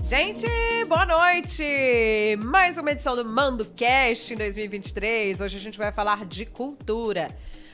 Gente, boa noite! Mais uma edição do MandoCast em 2023. Hoje a gente vai falar de cultura.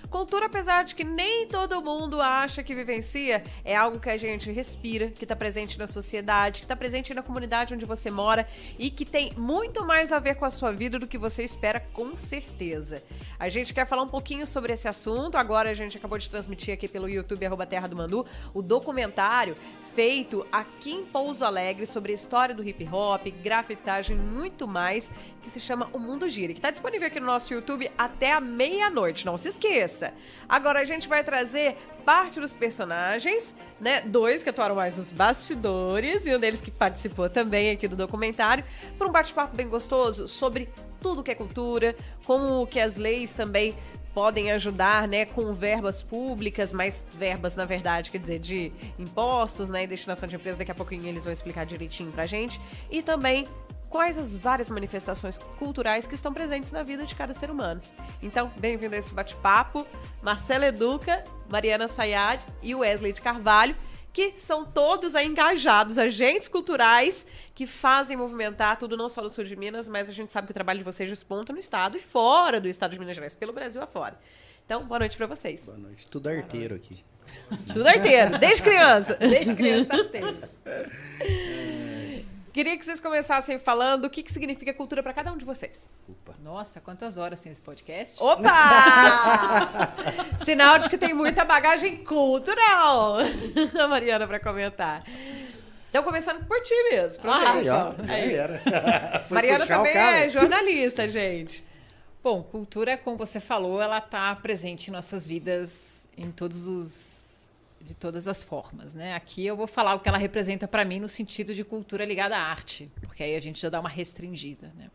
Cultura, apesar de que nem todo mundo acha que vivencia, é algo que a gente respira, que está presente na sociedade, que está presente na comunidade onde você mora e que tem muito mais a ver com a sua vida do que você espera, com certeza. A gente quer falar um pouquinho sobre esse assunto. Agora a gente acabou de transmitir aqui pelo YouTube, @Terra do Mandu, o documentário feito aqui em Pouso Alegre sobre a história do hip hop, grafitagem e muito mais, que se chama O Mundo Gira, que está disponível aqui no nosso YouTube até a meia-noite, não se esqueça. Agora a gente vai trazer parte dos personagens, né, 2 que atuaram mais nos bastidores e um deles que participou também aqui do documentário, para um bate-papo bem gostoso sobre tudo que é cultura, como que as leis também podem ajudar, né, com verbas públicas, mas verbas, na verdade, quer dizer, de impostos, né, e destinação de empresas. Daqui a pouquinho eles vão explicar direitinho pra gente. E também quais as várias manifestações culturais que estão presentes na vida de cada ser humano. Então, bem-vindo a esse bate-papo. Marcelo Educa, Mariana Sayad e Wesley de Carvalho, que são todos aí engajados, agentes culturais que fazem movimentar tudo, não só no sul de Minas, mas a gente sabe que o trabalho de vocês desponta no estado e fora do estado de Minas Gerais, pelo Brasil afora. Então, boa noite pra vocês. Boa noite. Tudo arteiro aqui. Tudo arteiro, desde criança. Desde criança arteiro. Queria que vocês começassem falando o que significa cultura pra cada um de vocês. Opa. Nossa, quantas horas tem esse podcast? Opa! Sinal de que tem muita bagagem cultural. A Mariana pra comentar. Então, começando por ti mesmo. Aí, ó. Aí era. Mariana também é jornalista, gente. Bom, cultura, como você falou, ela está presente em nossas vidas de todas as formas, né? Aqui eu vou falar o que ela representa para mim no sentido de cultura ligada à arte, porque aí a gente já dá uma restringida, né?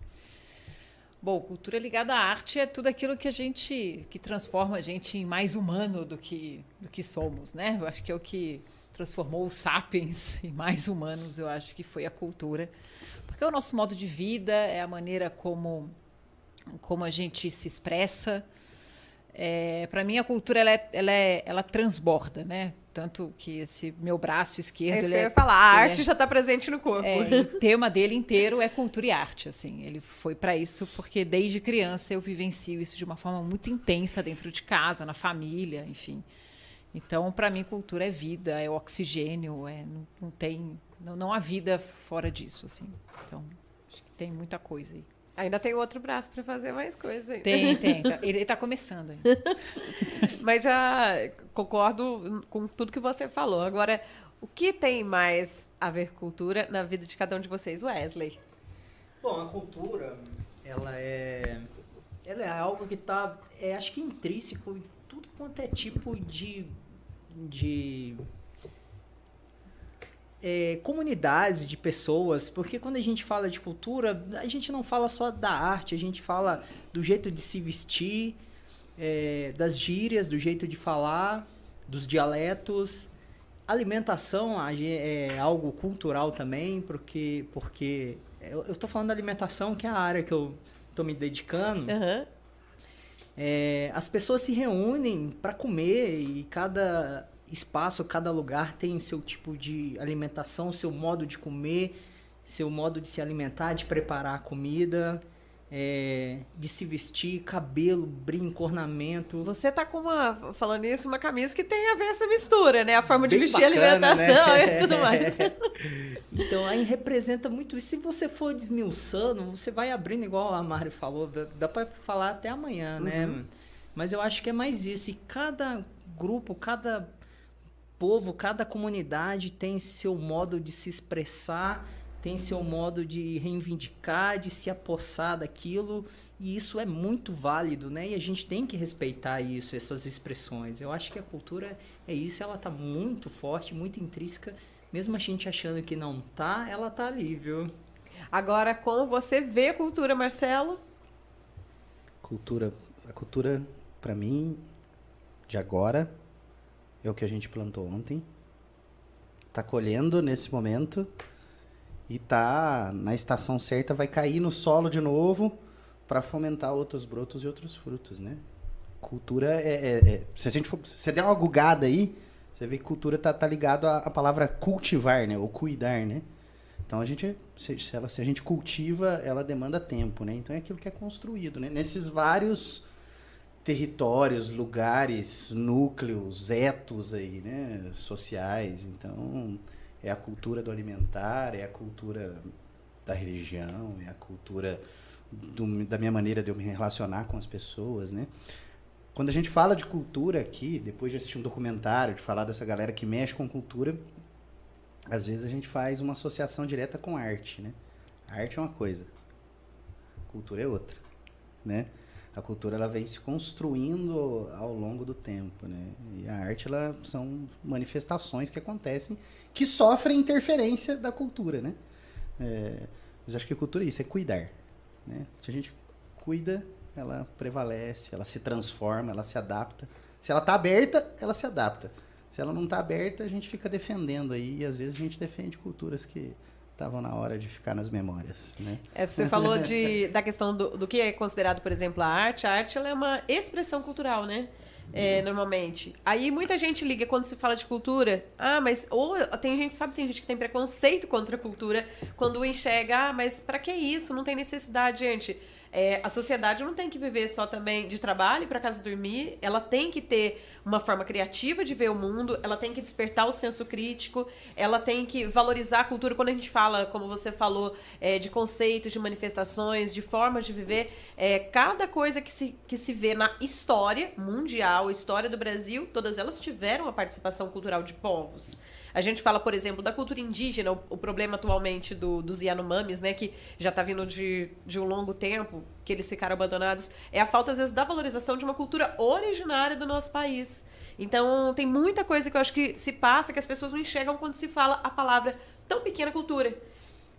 Bom, cultura ligada à arte é tudo aquilo que transforma a gente em mais humano do que somos, né? Eu acho que é o que transformou os sapiens em mais humanos, eu acho que foi a cultura. Porque é o nosso modo de vida, é a maneira como a gente se expressa. Para mim, a cultura, ela transborda, né? Tanto que esse meu braço esquerdo... É isso que eu ia falar, a arte já está presente no corpo. O tema dele inteiro é cultura e arte, assim. Ele foi para isso porque, desde criança, eu vivencio isso de uma forma muito intensa dentro de casa, na família, enfim. Então, para mim, cultura é vida, é oxigênio, não há vida fora disso, assim. Então, acho que tem muita coisa aí. Ainda tem outro braço para fazer mais coisa ainda. Tem. Ele está começando ainda. Mas já concordo com tudo que você falou. Agora, o que tem mais a ver com cultura na vida de cada um de vocês, Wesley? Bom, a cultura, ela é algo que está, acho que intrínseco em tudo quanto é tipo de comunidades, de pessoas, porque quando a gente fala de cultura, a gente não fala só da arte, a gente fala do jeito de se vestir, das gírias, do jeito de falar, dos dialetos. Alimentação é algo cultural também, porque eu estou falando da alimentação, que é a área que eu estou me dedicando. Uhum. As pessoas se reúnem para comer e cada espaço, cada lugar tem seu tipo de alimentação, seu modo de comer, seu modo de se alimentar, de preparar a comida, de se vestir, cabelo, brinco, ornamento. Você tá com falando isso, uma camisa que tem a ver essa mistura, né? A forma de Bem vestir, bacana, alimentação, né? e tudo mais. Então, aí representa muito isso. Se você for desmiuçando, você vai abrindo, igual a Mari falou, dá para falar até amanhã, né? Mas eu acho que é mais isso. E cada grupo, cada povo, cada comunidade tem seu modo de se expressar, tem seu modo de reivindicar, de se apossar daquilo, e isso é muito válido, né? E a gente tem que respeitar isso, essas expressões. Eu acho que a cultura é isso, ela tá muito forte, muito intrínseca, mesmo a gente achando que não tá, ela tá ali, viu? Agora, como você vê a cultura, Marcelo? A cultura, para mim, de agora, é o que a gente plantou ontem, tá colhendo nesse momento e tá na estação certa, vai cair no solo de novo para fomentar outros brotos e outros frutos, né? Cultura se a gente for, se você der uma gugada aí, você vê que cultura tá ligado à palavra cultivar, né? Ou cuidar, né? Então, se a gente cultiva, ela demanda tempo, né? Então, é aquilo que é construído, né? Nesses vários territórios, lugares, núcleos, etos aí, né? Sociais. Então, é a cultura do alimentar, é a cultura da religião, é a cultura da minha maneira de eu me relacionar com as pessoas, né? Quando a gente fala de cultura aqui, depois de assistir um documentário, de falar dessa galera que mexe com cultura, às vezes a gente faz uma associação direta com arte, né? A arte é uma coisa, a cultura é outra, né? A cultura, ela vem se construindo ao longo do tempo, né? E a arte, são manifestações que acontecem, que sofrem interferência da cultura, né? Mas acho que a cultura é isso, é cuidar, né? Se a gente cuida, ela prevalece, ela se transforma, ela se adapta. Se ela está aberta, ela se adapta. Se ela não está aberta, a gente fica defendendo aí, e às vezes a gente defende culturas que estavam na hora de ficar nas memórias, né? Você falou da questão do que é considerado, por exemplo, a arte. A arte, ela é uma expressão cultural, né? Normalmente. Aí muita gente liga quando se fala de cultura. Mas ou tem gente que tem preconceito contra a cultura quando enxerga, mas para que isso? Não tem necessidade, gente. A sociedade não tem que viver só também de trabalho e para casa dormir. Ela tem que ter uma forma criativa de ver o mundo, ela tem que despertar o senso crítico, ela tem que valorizar a cultura. Quando a gente fala, como você falou, de conceitos, de manifestações, de formas de viver, cada coisa que se vê na história mundial, história do Brasil, todas elas tiveram a participação cultural de povos. A gente fala, por exemplo, da cultura indígena, o problema atualmente dos Yanomamis, né, que já está vindo de um longo tempo, que eles ficaram abandonados, é a falta, às vezes, da valorização de uma cultura originária do nosso país. Então, tem muita coisa que eu acho que se passa, que as pessoas não enxergam quando se fala a palavra tão pequena cultura.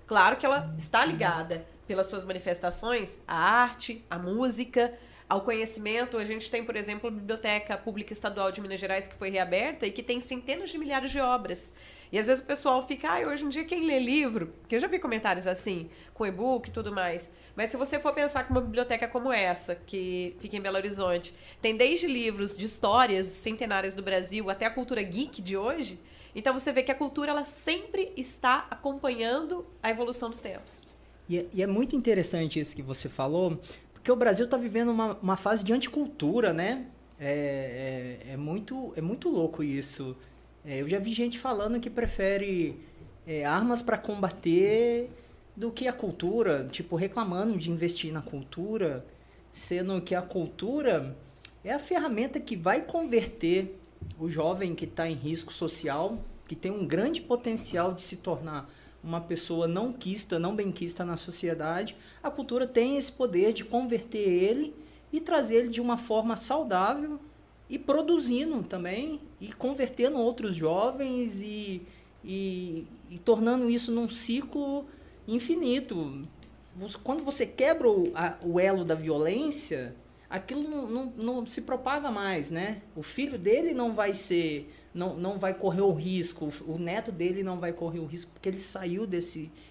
Claro que ela está ligada, pelas suas manifestações, à arte, à música, ao conhecimento. A gente tem, por exemplo, a Biblioteca Pública Estadual de Minas Gerais, que foi reaberta e que tem centenas de milhares de obras. E às vezes o pessoal fica, hoje em dia quem lê livro? Porque eu já vi comentários assim, com e-book e tudo mais. Mas se você for pensar que uma biblioteca como essa, que fica em Belo Horizonte, tem desde livros de histórias centenárias do Brasil até a cultura geek de hoje, então você vê que a cultura, ela sempre está acompanhando a evolução dos tempos. E é muito interessante isso que você falou, porque o Brasil está vivendo uma fase de anticultura, né? É muito louco isso. Eu já vi gente falando que prefere armas para combater do que a cultura, tipo, reclamando de investir na cultura, sendo que a cultura é a ferramenta que vai converter o jovem que está em risco social, que tem um grande potencial de se tornar uma pessoa não benquista na sociedade. A cultura tem esse poder de converter ele e trazer ele de uma forma saudável e produzindo também, e convertendo outros jovens e tornando isso num ciclo infinito. Quando você quebra o elo da violência, aquilo não se propaga mais, né? O filho dele não vai correr o risco, o neto dele não vai correr o risco, porque ele saiu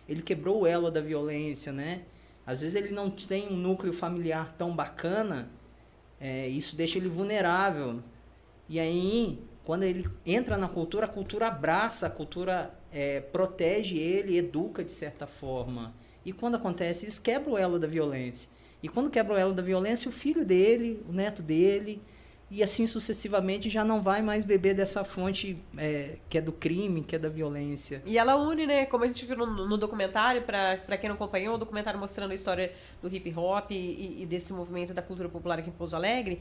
ele quebrou o elo da violência, né? Às vezes ele não tem um núcleo familiar tão bacana, isso deixa ele vulnerável. E aí, quando ele entra na cultura, a cultura abraça, a cultura protege ele, educa de certa forma. E quando acontece isso, quebra o elo da violência. E quando quebra o elo da violência, o filho dele, o neto dele, e assim sucessivamente, já não vai mais beber dessa fonte que é do crime, que é da violência. E ela une, né, como a gente viu no documentário, para quem não acompanhou, o documentário mostrando a história do hip hop e desse movimento da cultura popular aqui em Pouso Alegre.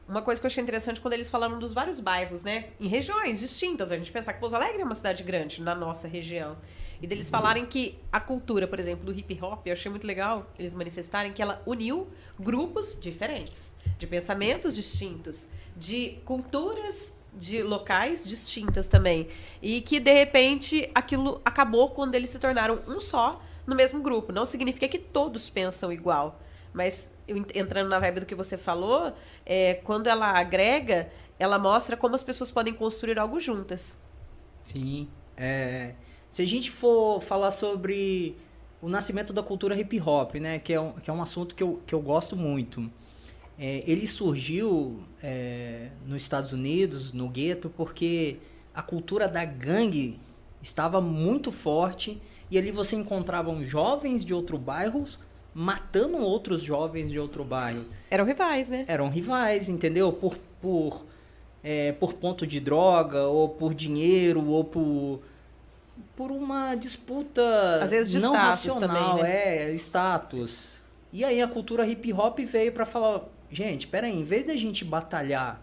Uma coisa que eu achei interessante quando eles falaram dos vários bairros, né, em regiões distintas. A gente pensar que Pouso Alegre é uma cidade grande na nossa região. E deles falarem que a cultura, por exemplo, do hip hop, eu achei muito legal eles manifestarem que ela uniu grupos diferentes, de pensamentos distintos, de culturas de locais distintas também. E que, de repente, aquilo acabou quando eles se tornaram um só no mesmo grupo. Não significa que todos pensam igual. Mas, entrando na vibe do que você falou, quando ela agrega, ela mostra como as pessoas podem construir algo juntas. Sim. Se a gente for falar sobre o nascimento da cultura hip hop, né, que é um assunto que eu gosto muito, ele surgiu nos Estados Unidos, no gueto, porque a cultura da gangue estava muito forte, e ali você encontrava jovens de outros bairros matando outros jovens de outro bairro. Eram rivais, né? Eram rivais, entendeu? Por ponto de droga, ou por dinheiro, ou por uma disputa às vezes de não status racional, também, né? Status. E aí a cultura hip hop veio para falar, gente, peraí, em vez da gente batalhar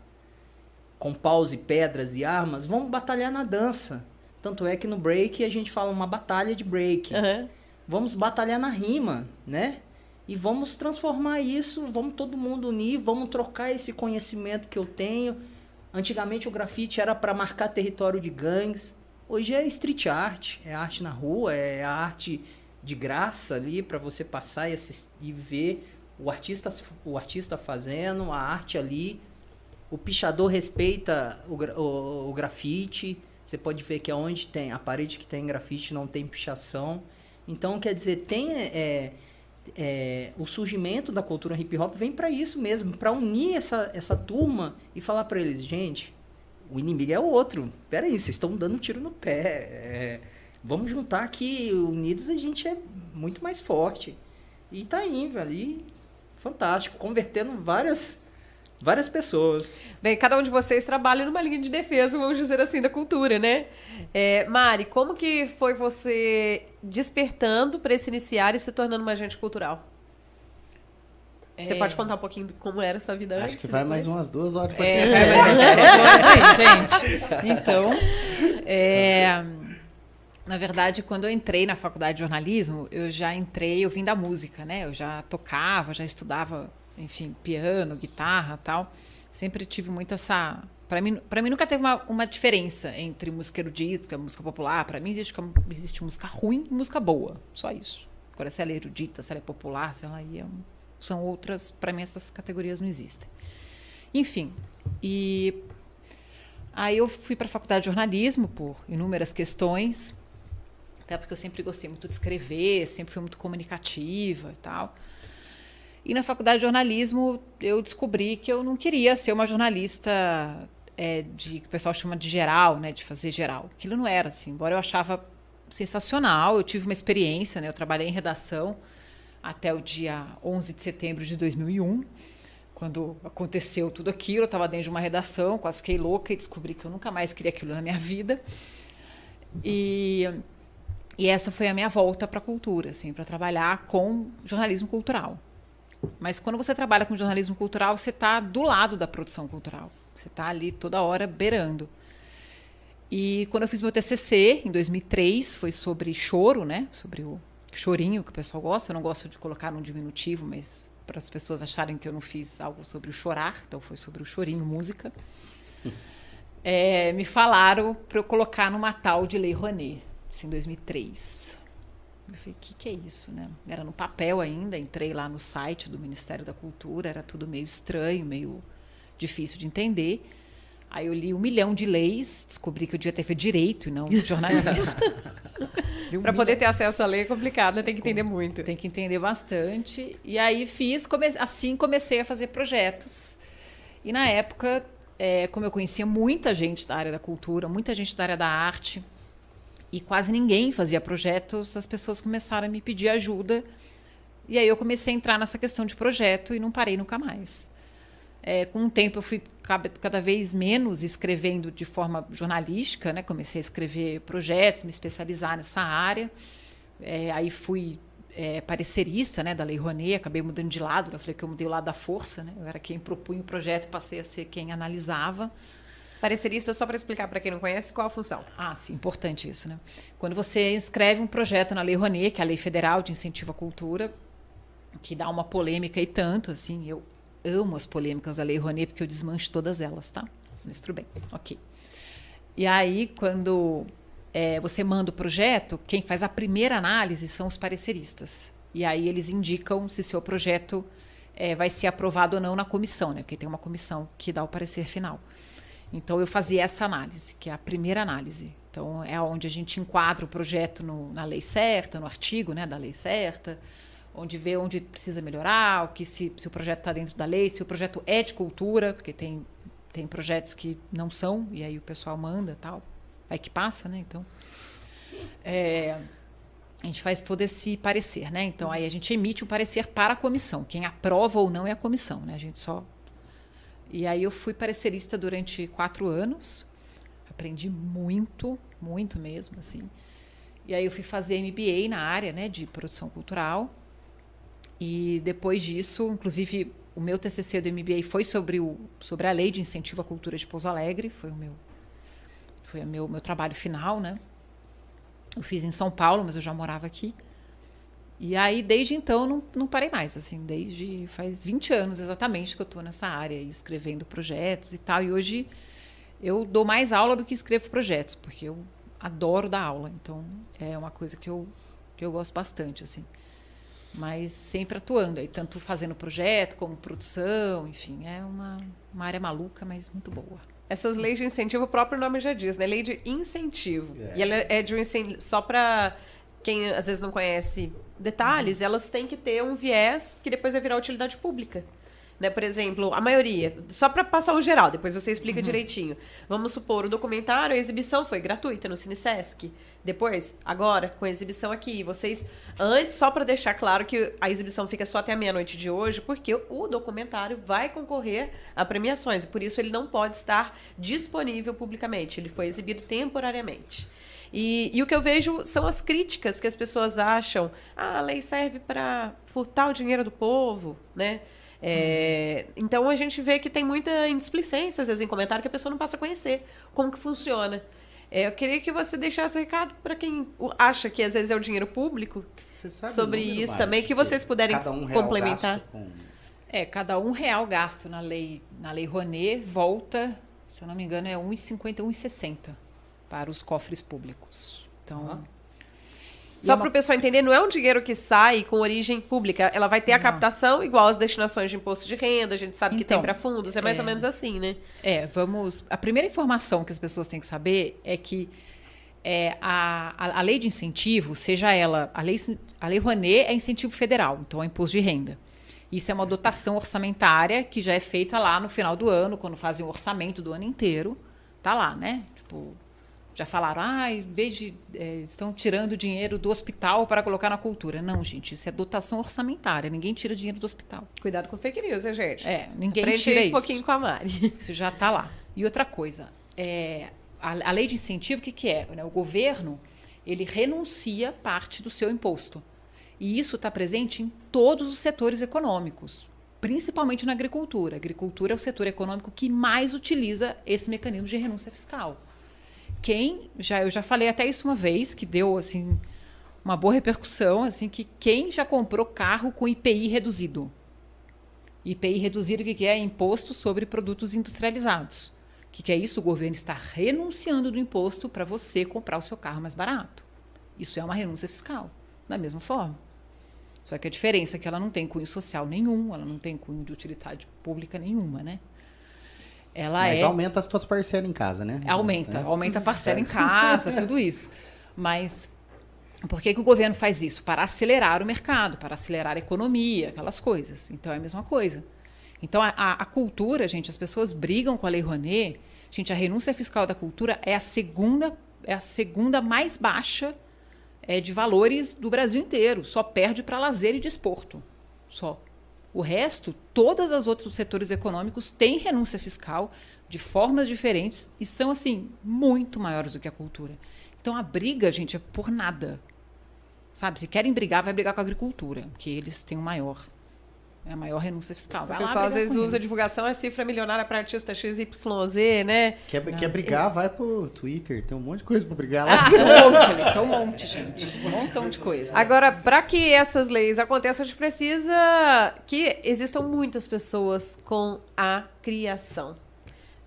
com paus e pedras e armas, vamos batalhar na dança. Tanto é que no break a gente fala uma batalha de break. Uhum. Vamos batalhar na rima, né? E vamos transformar isso, vamos todo mundo unir, vamos trocar esse conhecimento que eu tenho. Antigamente o grafite era para marcar território de gangues. Hoje é street art, é arte na rua, é a arte de graça ali para você passar e assistir, e ver o artista fazendo, a arte ali. O pichador respeita o grafite. Você pode ver que aonde tem a parede que tem grafite não tem pichação. Então, quer dizer, tem o surgimento da cultura hip hop vem para isso mesmo, para unir essa turma e falar para eles, gente, o inimigo é o outro. Pera aí, vocês estão dando um tiro no pé. Vamos juntar que unidos a gente é muito mais forte. E tá indo ali, fantástico, convertendo várias pessoas. Bem, cada um de vocês trabalha numa linha de defesa, vamos dizer assim, da cultura, né? Mari, como que foi você despertando para se iniciar e se tornando uma agente cultural? Você pode contar um pouquinho de como era essa vida antes? Acho que vai mais umas 2 horas. Vai mais umas 2 horas aí, gente. Então, na verdade, quando eu entrei na faculdade de jornalismo, eu vim da música, né? Eu já tocava, já estudava, enfim, piano, guitarra e tal. Sempre tive muito essa... Para mim nunca teve uma diferença entre música erudita, música popular. Para mim existe música ruim e música boa. Só isso. Agora, se ela é erudita, se ela é popular, se ela são outras... Para mim, essas categorias não existem. Enfim, e aí eu fui para a faculdade de jornalismo por inúmeras questões, até porque eu sempre gostei muito de escrever, sempre fui muito comunicativa e tal. E na faculdade de jornalismo eu descobri que eu não queria ser uma jornalista que o pessoal chama de geral, né, de fazer geral. Aquilo não era assim, embora eu achava sensacional, eu tive uma experiência, né, eu trabalhei em redação até o dia 11 de setembro de 2001, quando aconteceu tudo aquilo, eu estava dentro de uma redação, quase fiquei louca e descobri que eu nunca mais queria aquilo na minha vida. E essa foi a minha volta para a cultura, assim, para trabalhar com jornalismo cultural. Mas quando você trabalha com jornalismo cultural, você está do lado da produção cultural. Você está ali toda hora beirando. E quando eu fiz meu TCC, em 2003, foi sobre choro, né? Sobre o chorinho, que o pessoal gosta. Eu não gosto de colocar num diminutivo, mas para as pessoas acharem que eu não fiz algo sobre o chorar. Então, foi sobre o chorinho, música. Me falaram para eu colocar numa tal de Lei Rouanet, em 2003. Eu falei, o que é isso, né? Era no papel ainda, entrei lá no site do Ministério da Cultura, era tudo meio estranho, meio difícil de entender. Aí eu li 1 milhão de leis, descobri que eu devia ter feito direito e não jornalismo. Para poder ter acesso à lei é complicado, né? Tem que entender muito. Tem que entender bastante. E aí comecei a fazer projetos. E na época, como eu conhecia muita gente da área da cultura, muita gente da área da arte, e quase ninguém fazia projetos, as pessoas começaram a me pedir ajuda. E aí eu comecei a entrar nessa questão de projeto e não parei nunca mais. Com o tempo eu fui cada vez menos escrevendo de forma jornalística, né? Comecei a escrever projetos, me especializar nessa área. Aí fui parecerista, né, da Lei Rouanet, acabei mudando de lado. Eu falei que eu mudei o lado da força, né? Eu era quem propunha o projeto, passei a ser quem analisava. Parecerista, só para explicar para quem não conhece, qual a função? Ah, sim, importante isso, né? Quando você escreve um projeto na Lei Rouanet, que é a Lei Federal de Incentivo à Cultura, que dá uma polêmica e tanto, assim, eu amo as polêmicas da Lei Rouanet, porque eu desmancho todas elas, tá? Mas tudo bem, ok. E aí, quando você manda o projeto, quem faz a primeira análise são os pareceristas. E aí eles indicam se seu projeto vai ser aprovado ou não na comissão, né? Porque tem uma comissão que dá o parecer final. Então, eu fazia essa análise, que é a primeira análise. Então, é onde a gente enquadra o projeto na lei certa, no artigo, né, da lei certa, onde vê onde precisa melhorar, se o projeto está dentro da lei, se o projeto é de cultura, porque tem projetos que não são, e aí o pessoal manda tal, vai que passa, né? Então, A gente faz todo esse parecer, né? Então, aí a gente emite o parecer para a comissão. Quem aprova ou não é a comissão, né? A gente só... E aí eu fui parecerista durante 4 anos. Aprendi muito, muito mesmo, assim. E aí eu fui fazer MBA na área, né, de produção cultural. E depois disso, inclusive, o meu TCC do MBA foi sobre a Lei de Incentivo à Cultura de Pouso Alegre. Foi o meu trabalho final, né? Eu fiz em São Paulo, mas eu já morava aqui. E aí, desde então, não parei mais. Assim, faz 20 anos exatamente que eu estou nessa área, escrevendo projetos e tal. E hoje eu dou mais aula do que escrevo projetos, porque eu adoro dar aula. Então, é uma coisa que eu gosto bastante, assim. Mas sempre atuando aí, tanto fazendo projeto como produção, enfim. É uma área maluca, mas muito boa. Essas leis de incentivo, o próprio nome já diz, né? Lei de incentivo. E ela é de um incentivo, só para quem às vezes não conhece detalhes, elas têm que ter um viés que depois vai virar utilidade pública. Né? Por exemplo, a maioria, só para passar o geral, depois você explica direitinho. Vamos supor, o documentário, a exibição foi gratuita no CineSesc. Depois, agora, com a exibição aqui, vocês, antes, só para deixar claro que a exibição fica só até a meia-noite de hoje, porque o documentário vai concorrer a premiações, e por isso ele não pode estar disponível publicamente, ele foi exibido temporariamente. E o que eu vejo são as críticas que as pessoas acham, a lei serve para furtar o dinheiro do povo, né? Então a gente vê que tem muita indisplicência, às vezes, em comentário, que a pessoa não passa a conhecer como que funciona. Eu queria que você deixasse o recado para quem acha que às vezes é o dinheiro público sobre isso também, que vocês puderem complementar. Cada R$1 gasto na lei Rouanet volta, se eu não me engano, é R$1,50, R$1,60 para os cofres públicos. Então... Só para o pessoal entender, não é um dinheiro que sai com origem pública. Ela vai ter a captação igual às destinações de imposto de renda, a gente sabe que tem para fundos, é mais ou menos assim, né? A primeira informação que as pessoas têm que saber é que a lei de incentivo, seja ela... A lei Rouanet é incentivo federal, então é imposto de renda. Isso é uma dotação orçamentária que já é feita lá no final do ano, quando fazem o orçamento do ano inteiro. Tá lá, né? Tipo... Já falaram, em vez de... estão tirando dinheiro do hospital para colocar na cultura. Não, gente, isso é dotação orçamentária. Ninguém tira dinheiro do hospital. Cuidado com fake news, né, gente? Ninguém tira isso. Um pouquinho com a Mari. Isso já está lá. E outra coisa, a lei de incentivo, o que é? O governo, ele renuncia parte do seu imposto. E isso está presente em todos os setores econômicos, principalmente na agricultura. A agricultura é o setor econômico que mais utiliza esse mecanismo de renúncia fiscal. Eu já falei até isso uma vez, que deu assim uma boa repercussão, assim, que quem já comprou carro com IPI reduzido? IPI reduzido, o que é? Imposto sobre produtos industrializados. O que é isso? O governo está renunciando do imposto para você comprar o seu carro mais barato. Isso é uma renúncia fiscal, da mesma forma. Só que a diferença é que ela não tem cunho social nenhum, ela não tem cunho de utilidade pública nenhuma, né? Mas aumenta as tuas parcelas em casa, né? Aumenta a parcela em casa, tudo isso. Mas por que o governo faz isso? Para acelerar o mercado, para acelerar a economia, aquelas coisas. Então, é a mesma coisa. Então, a cultura, gente, as pessoas brigam com a Lei Rouanet. Gente, a renúncia fiscal da cultura é a segunda mais baixa de valores do Brasil inteiro. Só perde para lazer e desporto. Só. O resto, todos os outros setores econômicos têm renúncia fiscal de formas diferentes e são, assim, muito maiores do que a cultura. Então, a briga, gente, é por nada. Sabe? Se querem brigar, vai brigar com a agricultura, que eles têm a maior renúncia fiscal. O pessoal às vezes usa a divulgação, a cifra milionária para artista XYZ, né? Quer brigar, vai pro Twitter, tem um monte de coisa para brigar lá. Tem um monte, gente. Um montão de coisa. Agora, para que essas leis aconteçam, a gente precisa que existam muitas pessoas com a criação.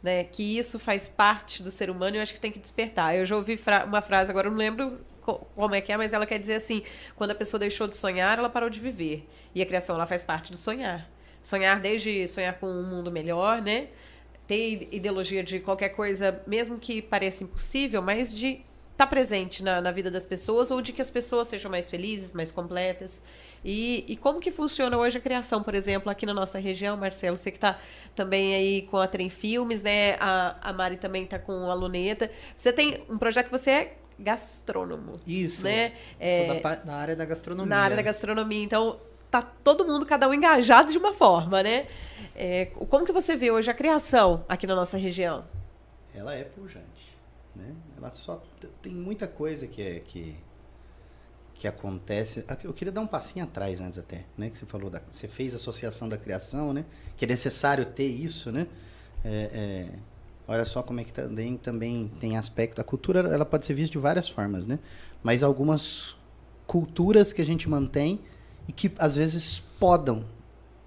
Né? Que isso faz parte do ser humano e eu acho que tem que despertar. Eu já ouvi uma frase, agora eu não lembro como é que é, mas ela quer dizer assim, quando a pessoa deixou de sonhar, ela parou de viver. E a criação, ela faz parte do sonhar. Sonhar desde sonhar com um mundo melhor, né? Ter ideologia de qualquer coisa, mesmo que pareça impossível, mas de estar presente na vida das pessoas ou de que as pessoas sejam mais felizes, mais completas. E como que funciona hoje a criação, por exemplo, aqui na nossa região, Marcelo? Você que está também aí com a Trem Filmes, né? A Mari também está com a Luneta. Você tem um projeto que você gastrônomo. Isso. Né? Sou da área da gastronomia. Na área da gastronomia. Então, tá todo mundo, cada um engajado de uma forma, né? Como que você vê hoje a criação aqui na nossa região? Ela é pujante, né? Ela só tem muita coisa que acontece. Eu queria dar um passinho atrás antes até, né? Que você falou, você fez a associação da criação, né? Que é necessário ter isso, né? Olha só como é que também tem aspecto. A cultura, ela pode ser vista de várias formas, né? Mas algumas culturas que a gente mantém e que às vezes podam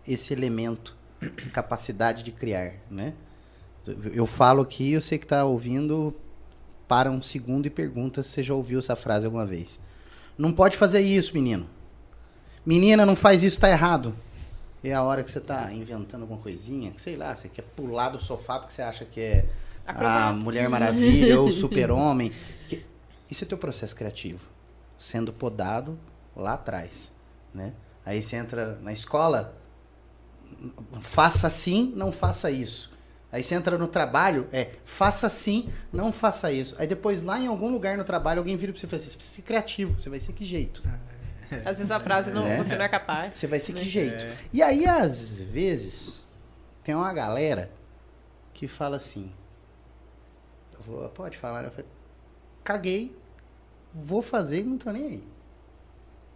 esse elemento, capacidade de criar, né? Eu falo aqui, eu sei que está ouvindo, para um segundo e pergunta se você já ouviu essa frase alguma vez. Não pode fazer isso, menino. Menina, não faz isso, tá errado. É a hora que você tá inventando alguma coisinha, que sei lá, você quer pular do sofá porque você acha que é a Mulher Maravilha ou o Super-Homem. Isso é teu processo criativo, sendo podado lá atrás, né? Aí você entra na escola, faça assim, não faça isso. Aí você entra no trabalho, faça assim, não faça isso. Aí depois lá em algum lugar no trabalho alguém vira pra você e fala assim, você precisa ser criativo, você vai ser que jeito? Às vezes a frase você não é capaz. Você vai ser que jeito? E aí às vezes tem uma galera que fala assim, pode falar, eu falo, caguei, vou fazer e não tô nem aí.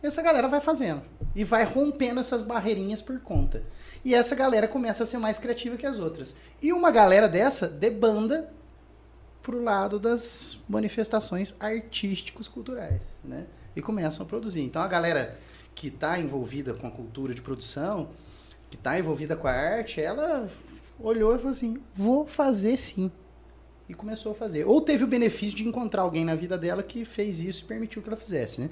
Essa galera vai fazendo e vai rompendo essas barreirinhas por conta. E essa galera começa a ser mais criativa que as outras. E uma galera dessa debanda pro lado das manifestações artísticos culturais, né? E começam a produzir. Então a galera que está envolvida com a cultura de produção, que está envolvida com a arte, ela olhou e falou assim, vou fazer sim. E começou a fazer. Ou teve o benefício de encontrar alguém na vida dela que fez isso e permitiu que ela fizesse, né?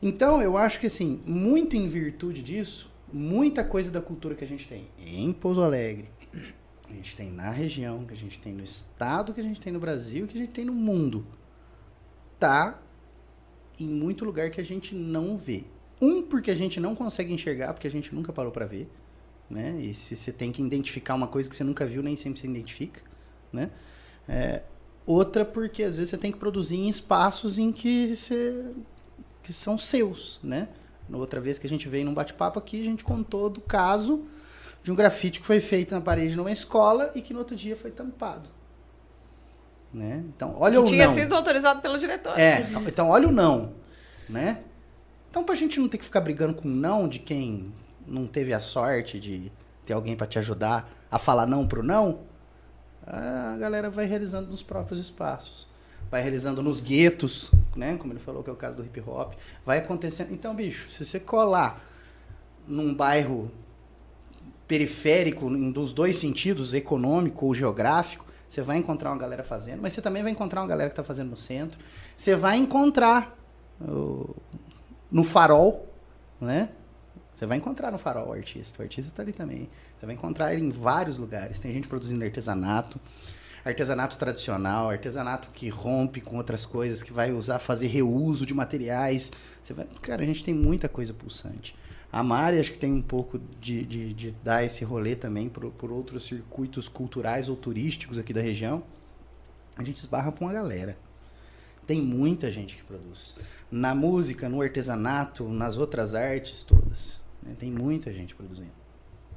Então, eu acho que, assim, muito em virtude disso, muita coisa da cultura que a gente tem em Pouso Alegre, que a gente tem na região, que a gente tem no estado, que a gente tem no Brasil, que a gente tem no mundo, tá em muito lugar que a gente não vê. Porque a gente não consegue enxergar, porque a gente nunca parou para ver, né? E se você tem que identificar uma coisa que você nunca viu, nem sempre você identifica, né? Outra, porque às vezes você tem que produzir em espaços em que são seus, né? Outra vez que a gente veio num bate-papo aqui, a gente contou do caso de um grafite que foi feito na parede de uma escola e que no outro dia foi tampado. Né? Então, olha o não. Tinha sido autorizado pelo diretor. Então, olha o não. Né? Então, pra gente não ter que ficar brigando com não de quem não teve a sorte de ter alguém para te ajudar a falar não pro não, a galera vai realizando nos próprios espaços. Vai realizando nos guetos, né? Como ele falou, que é o caso do hip hop. Vai acontecendo. Então, bicho, se você colar num bairro periférico, dos dois sentidos, econômico ou geográfico, você vai encontrar uma galera fazendo, mas você também vai encontrar uma galera que está fazendo no centro. Você vai encontrar no Farol, né? Você vai encontrar no Farol o artista está ali também. Você vai encontrar ele em vários lugares. Tem gente produzindo artesanato tradicional, artesanato que rompe com outras coisas, que vai fazer reuso de materiais. Cara, a gente tem muita coisa pulsante. A Mari, acho que tem um pouco de dar esse rolê também por outros circuitos culturais ou turísticos aqui da região. A gente esbarra com uma galera. Tem muita gente que produz. Na música, no artesanato, nas outras artes todas. Né? Tem muita gente produzindo.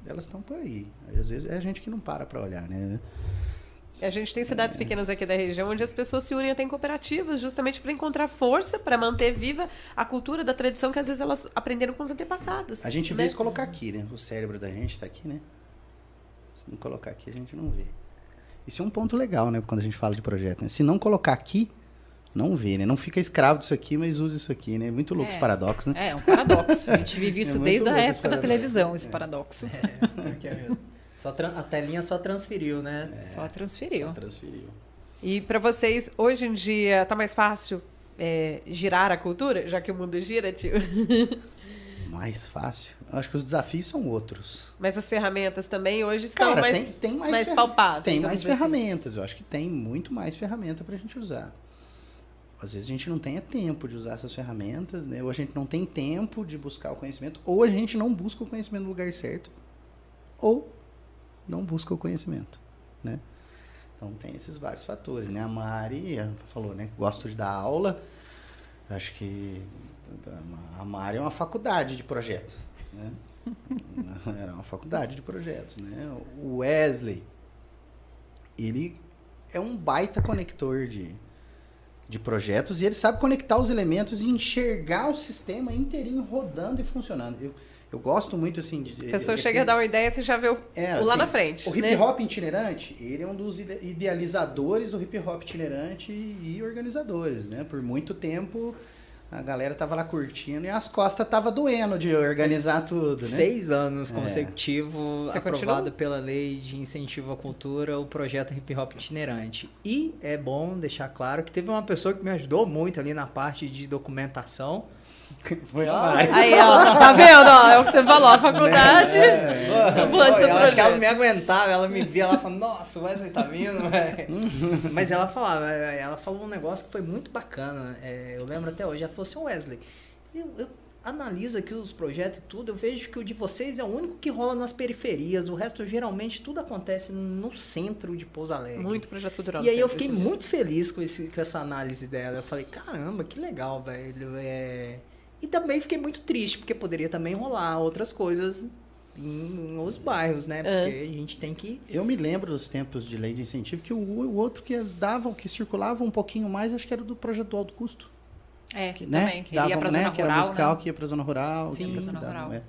Elas estão por aí. Às vezes é a gente que não para olhar, né? A gente tem cidades pequenas aqui da região onde as pessoas se unem até em cooperativas justamente para encontrar força, para manter viva a cultura da tradição que às vezes elas aprenderam com os antepassados. A gente vê isso colocar aqui, né? O cérebro da gente está aqui, né? Se não colocar aqui, a gente não vê. Isso é um ponto legal, né? Quando a gente fala de projeto, né? Se não colocar aqui, não vê, né? Não fica escravo disso aqui, mas usa isso aqui, né? Muito louco esse paradoxo, né? É um paradoxo. A gente vive isso desde a época da televisão, esse paradoxo. A telinha só transferiu, né? Só transferiu. E para vocês, hoje em dia, tá mais fácil girar a cultura, já que o mundo gira, tio? Mais fácil? Eu acho que os desafios são outros. Mas as ferramentas também hoje estão tem mais palpáveis. Tem mais ferramentas. Eu acho que tem muito mais ferramenta pra gente usar. Às vezes a gente não tem tempo de usar essas ferramentas, né? Ou a gente não tem tempo de buscar o conhecimento, ou a gente não busca o conhecimento no lugar certo, ou não busca o conhecimento, né? Então tem esses vários fatores, né? A Mari falou, né? Gosto de dar aula. Acho que a Mari é uma faculdade de projeto, né? Era uma faculdade de projetos, né? O Wesley, ele é um baita conector de projetos e ele sabe conectar os elementos e enxergar o sistema inteirinho rodando e funcionando. Eu gosto muito, assim... A pessoa chega a dar uma ideia, você já vê o lá na frente. O hip hop itinerante, ele é um dos idealizadores do hip hop itinerante e organizadores, né? Por muito tempo, a galera tava lá curtindo e as costas tava doendo de organizar tudo, né? 6 anos consecutivos, Você aprovado continua? pela Lei de Incentivo à Cultura, o projeto Hip Hop Itinerante. E é bom deixar claro que teve uma pessoa que me ajudou muito ali na parte de documentação. Foi a Mari. Aí, ó, tá vendo? Ó, é o que você falou, a faculdade. Ambulante seu Eu acho que ela projeto. não me aguentava, ela me via, ela falava, nossa, o Wesley tá vindo, velho. Mas ela falou um negócio que foi muito bacana, eu lembro até hoje, ela falou assim, Wesley, eu analiso aqui os projetos e tudo, eu vejo que o de vocês é o único que rola nas periferias, o resto geralmente tudo acontece no centro de Pouso Alegre. Muito projeto cultural. E aí eu sempre, fiquei isso mesmo. muito feliz com essa análise dela. Eu falei, caramba, que legal, velho. E também fiquei muito triste, porque poderia também rolar outras coisas nos bairros, né? Porque a gente tem que... Eu me lembro dos tempos de lei de incentivo que o outro que davam, que circulava um pouquinho mais, acho que era do projeto do alto custo. Que Né? também, que ele ia pra zona que era rural, musical, né? que ia pra zona rural. Sim, que pra zona davam, rural.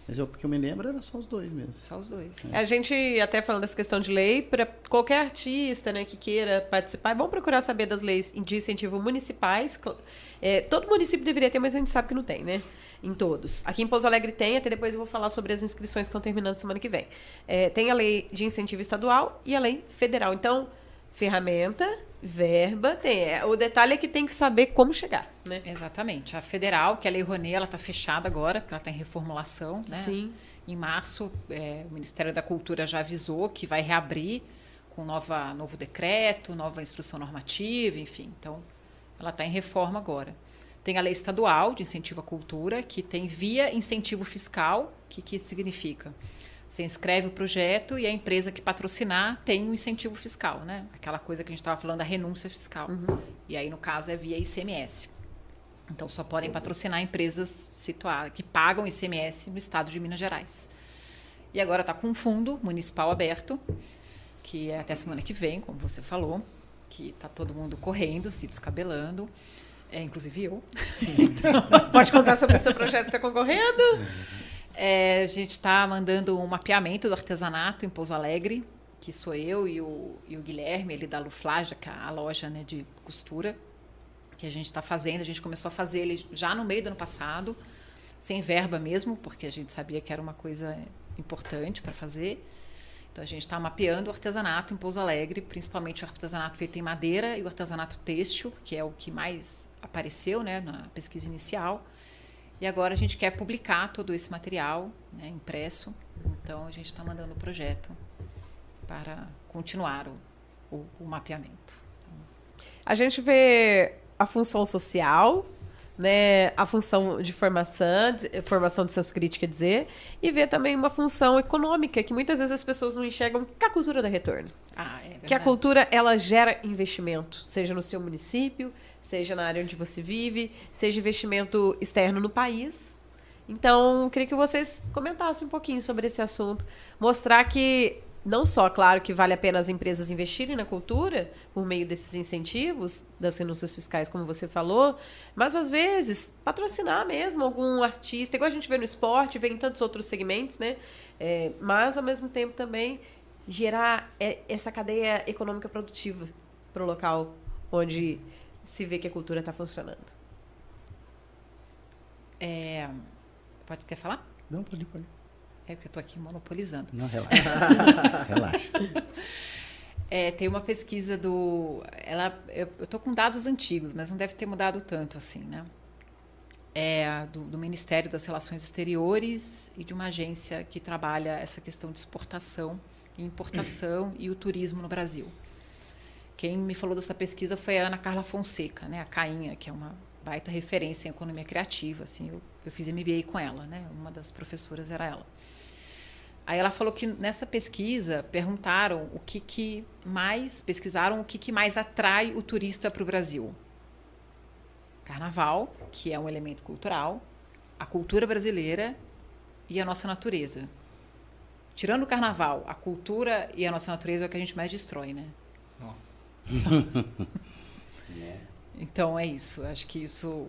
Mas o que eu me lembro era só os dois mesmo. Só os dois. A gente, até falando dessa questão de lei, para qualquer artista, né, que queira participar, é bom procurar saber das leis de incentivo municipais. Todo município deveria ter, mas a gente sabe que não tem, né? Em todos. Aqui em Pouso Alegre tem, até depois eu vou falar sobre as inscrições que estão terminando semana que vem. Tem a lei de incentivo estadual e a lei federal. Então, ferramenta, verba, tem. O detalhe é que tem que saber como chegar, né? Exatamente. A federal, que é a Lei Rouanet, ela está fechada agora, porque ela está em reformulação, né? Sim. Em março, o Ministério da Cultura já avisou que vai reabrir com novo decreto, nova instrução normativa, enfim. Então, ela está em reforma agora. Tem a lei estadual de incentivo à cultura, que tem via incentivo fiscal. O que isso significa? Você inscreve o projeto e a empresa que patrocinar tem um incentivo fiscal, né? Aquela coisa que a gente estava falando, da renúncia fiscal. E aí, no caso, é via ICMS. Então, só podem patrocinar empresas situadas, que pagam ICMS no estado de Minas Gerais. E agora está com um fundo municipal aberto, que é até semana que vem, como você falou, que está todo mundo correndo, se descabelando, inclusive eu. Pode contar sobre o seu projeto que está concorrendo? A gente está mandando um mapeamento do artesanato em Pouso Alegre, que sou eu e o Guilherme, ele da Luflaja, que é a loja, né, de costura, que a gente está fazendo. A gente começou a fazer ele já no meio do ano passado, sem verba mesmo, porque a gente sabia que era uma coisa importante para fazer. Então, a gente está mapeando o artesanato em Pouso Alegre, principalmente o artesanato feito em madeira e o artesanato têxtil, que é o que mais apareceu, né, na pesquisa inicial. E agora a gente quer publicar todo esse material, né, impresso. Então, a gente está mandando o projeto para continuar o mapeamento. A gente vê a função social, né, a função de formação de senso crítico, quer dizer, e vê também uma função econômica, que muitas vezes as pessoas não enxergam, que a cultura dá retorno. É verdade. Que a cultura, ela gera investimento, seja no seu município, seja na área onde você vive, seja investimento externo no país. Então, queria que vocês comentassem um pouquinho sobre esse assunto. Mostrar que, não só, claro, que vale a pena as empresas investirem na cultura, por meio desses incentivos, das renúncias fiscais, como você falou, mas, às vezes, patrocinar mesmo algum artista, igual a gente vê no esporte, vê em tantos outros segmentos, né? Mas, ao mesmo tempo, também gerar essa cadeia econômica produtiva para o local onde se vê que a cultura está funcionando. Quer falar? Não, pode. É que eu estou aqui monopolizando. Não, relaxa. Relaxa. Tem uma pesquisa eu estou com dados antigos, mas não deve ter mudado tanto assim, né? Do Ministério das Relações Exteriores e de uma agência que trabalha essa questão de exportação e importação e o turismo no Brasil. Quem me falou dessa pesquisa foi a Ana Carla Fonseca, né? A Cainha, que é uma baita referência em economia criativa. Assim, eu fiz MBA com ela, né? Uma das professoras era ela. Aí ela falou que nessa pesquisa perguntaram pesquisaram o que mais atrai o turista para o Brasil. Carnaval, que é um elemento cultural, a cultura brasileira e a nossa natureza. Tirando o carnaval, a cultura e a nossa natureza é o que a gente mais destrói, né? Então é isso. Acho que isso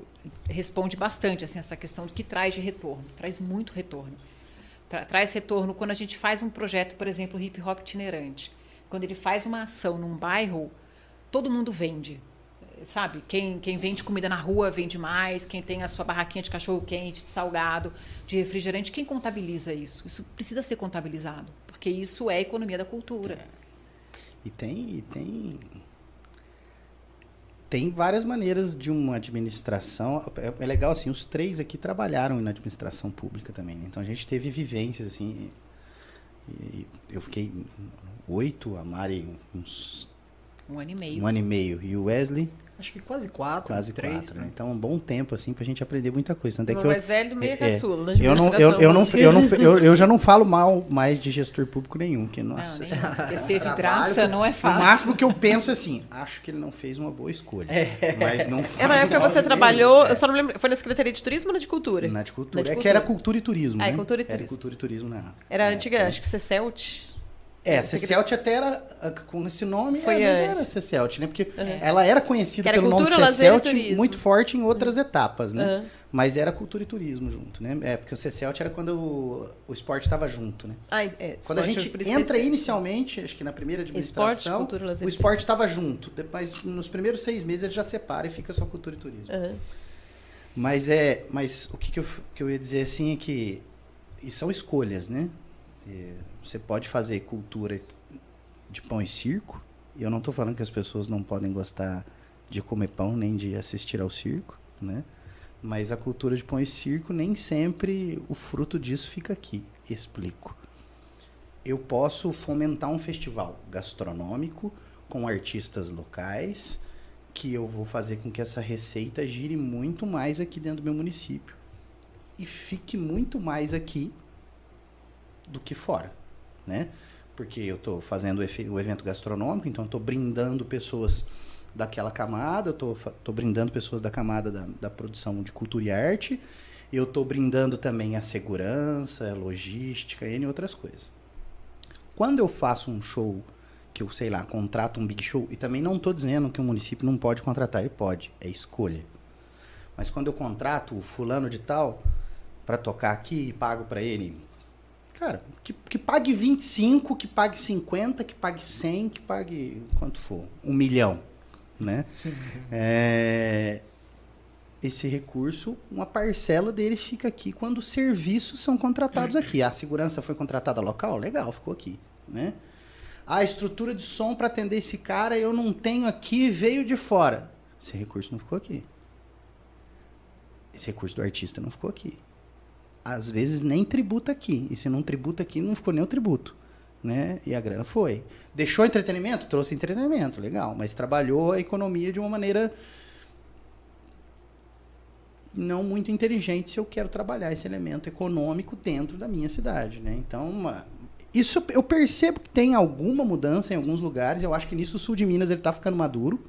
responde bastante assim, essa questão do que traz de retorno. Traz muito retorno. Traz retorno quando a gente faz um projeto, por exemplo, hip hop itinerante. Quando ele faz uma ação num bairro, todo mundo vende. Sabe? Quem vende comida na rua vende mais, quem tem a sua barraquinha de cachorro-quente, de salgado, de refrigerante, quem contabiliza isso? Isso precisa ser contabilizado, porque isso é a economia da cultura. E tem várias maneiras de uma administração. É legal, assim, os 3 aqui trabalharam na administração pública também, né? Então a gente teve vivências, assim. Eu fiquei 8, a Mari uns 1 ano e meio. 1 ano e meio. E o Wesley? Acho que quase 4. Quase 3, 4, né? Então, um bom tempo, assim, pra gente aprender muita coisa. Tanto é O que mais velho, meio caçula. eu já não falo mal mais de gestor público nenhum, que, nossa. Porque ser vidraça não é O fácil. máximo que eu penso é assim, acho que ele não fez uma boa escolha. Mas não faz Na época mal você nenhum. trabalhou, eu só não lembro, foi na Secretaria de Turismo ou na de Cultura? Na de cultura. Na de É que cultura. era cultura e turismo, Ah, é né? cultura e Era turismo. cultura e turismo, né? Era antiga, acho que CECELT. CCELT até era, com esse nome, Foi mas antes. era CCELT, né? Porque ela era conhecida Que era pelo nome cultura, lazer e CCELT turismo. muito forte em outras etapas, né? Uhum. Mas era cultura e turismo junto, né? Porque o CCELT era quando o esporte estava junto, né? Quando a gente entra inicialmente, acho que na primeira administração, Esporte, cultura, lazer o e esporte estava junto. Mas nos primeiros 6 meses ele já separa e fica só cultura e turismo. Uhum. Mas o que eu ia dizer assim é que e são escolhas, né? Você pode fazer cultura de pão e circo, e eu não estou falando que as pessoas não podem gostar de comer pão nem de assistir ao circo, né? Mas a cultura de pão e circo nem sempre o fruto disso fica aqui. Explico. Eu posso fomentar um festival gastronômico com artistas locais, que eu vou fazer com que essa receita gire muito mais aqui dentro do meu município e fique muito mais aqui do que fora, né? Porque eu estou fazendo o evento gastronômico, então estou brindando pessoas daquela camada, eu estou brindando pessoas da camada da produção de cultura e arte, eu estou brindando também a segurança, a logística e outras coisas. Quando eu faço um show, que eu, sei lá, contrato um big show, e também não estou dizendo que o município não pode contratar, ele pode, é escolha. Mas quando eu contrato o fulano de tal para tocar aqui e pago para ele, cara, que pague 25, que pague 50, que pague 100, que pague quanto for, 1 milhão, né? Esse recurso, uma parcela dele fica aqui quando os serviços são contratados aqui. A segurança foi contratada local? Legal, ficou aqui, né? A estrutura de som para atender esse cara eu não tenho aqui, veio de fora. Esse recurso não ficou aqui. Esse recurso do artista não ficou aqui. Às vezes nem tributa aqui. E se não tributa aqui, não ficou nem o tributo, né? E a grana foi. Deixou entretenimento? Trouxe entretenimento, legal. Mas trabalhou a economia de uma maneira não muito inteligente se eu quero trabalhar esse elemento econômico dentro da minha cidade, né? Então, isso eu percebo que tem alguma mudança em alguns lugares. Eu acho que nisso o sul de Minas ele está ficando maduro.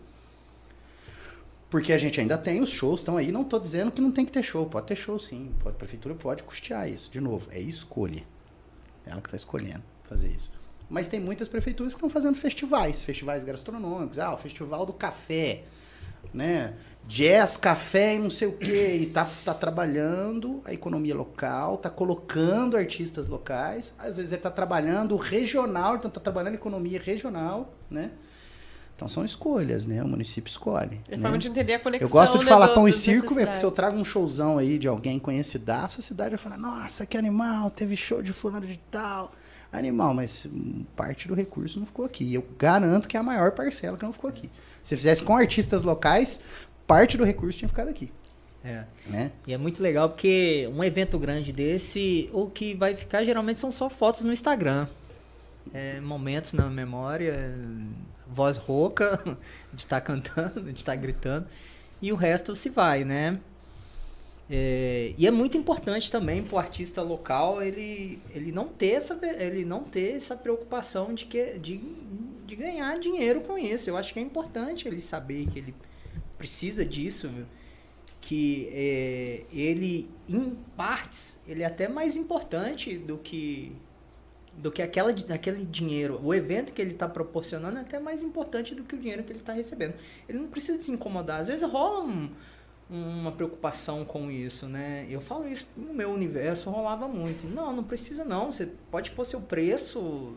Porque a gente ainda tem os shows, estão aí. Não estou dizendo que não tem que ter show. Pode ter show, sim. A prefeitura pode custear isso. De novo, é escolha. É ela que está escolhendo fazer isso. Mas tem muitas prefeituras que estão fazendo festivais gastronômicos. O Festival do Café, né? Jazz, café e não sei o quê. E tá trabalhando a economia local, tá colocando artistas locais. Às vezes ele tá trabalhando regional, então tá trabalhando a economia regional, né? Então são escolhas, né? O município escolhe. É né? forma de entender a conexão. Eu gosto de falar pão e das circo, porque se eu necessidades. trago um showzão aí de alguém conhecidaço, a cidade vai falar, nossa, que animal, teve show de fulano de tal. Animal, mas parte do recurso não ficou aqui. E eu garanto que é a maior parcela que não ficou aqui. Se fizesse com artistas locais, parte do recurso tinha ficado aqui. Né? E é muito legal porque um evento grande desse, o que vai ficar geralmente são só fotos no Instagram. Momentos na memória, voz rouca, de estar cantando, de estar gritando, e o resto se vai, né? E é muito importante também para o artista local ele não ter essa preocupação de ganhar dinheiro com isso. Eu acho que é importante ele saber que ele precisa disso, viu? Que ele, em partes, ele é até mais importante do que aquele dinheiro. O evento que ele está proporcionando é até mais importante do que o dinheiro que ele está recebendo. Ele não precisa se incomodar. Às vezes rola uma preocupação com isso, né? Eu falo isso no meu universo, rolava muito. Não precisa não. Você pode pôr seu preço,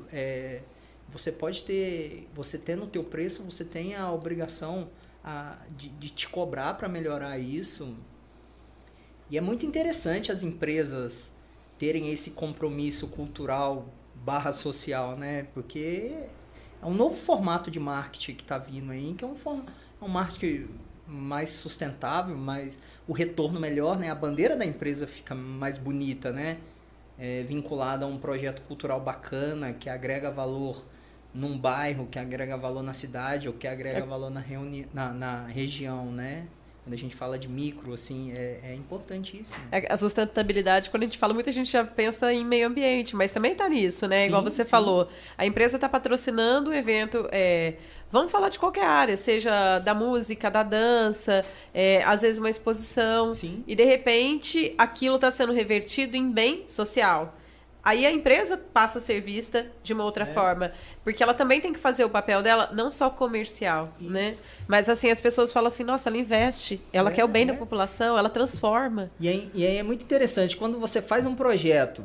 você tendo o teu preço, você tem a obrigação de te cobrar para melhorar isso. E é muito interessante as empresas terem esse compromisso cultural / social, né? Porque é um novo formato de marketing que está vindo aí, que é um marketing mais sustentável, o retorno melhor, né? A bandeira da empresa fica mais bonita, né? Vinculada a um projeto cultural bacana, que agrega valor num bairro, que agrega valor na cidade, ou que agrega valor na região, né? Quando a gente fala de micro, assim, é importantíssimo. A sustentabilidade, quando a gente fala, muita gente já pensa em meio ambiente, mas também está nisso, né? Sim, igual você sim. falou, a empresa está patrocinando o evento, vamos falar de qualquer área, seja da música, da dança, às vezes uma exposição, Sim. e de repente aquilo está sendo revertido em bem social. Aí a empresa passa a ser vista de uma outra forma, porque ela também tem que fazer o papel dela, não só comercial, Isso. né? Mas assim, as pessoas falam assim, nossa, ela investe, ela quer o bem da população, ela transforma. E aí é muito interessante, quando você faz um projeto,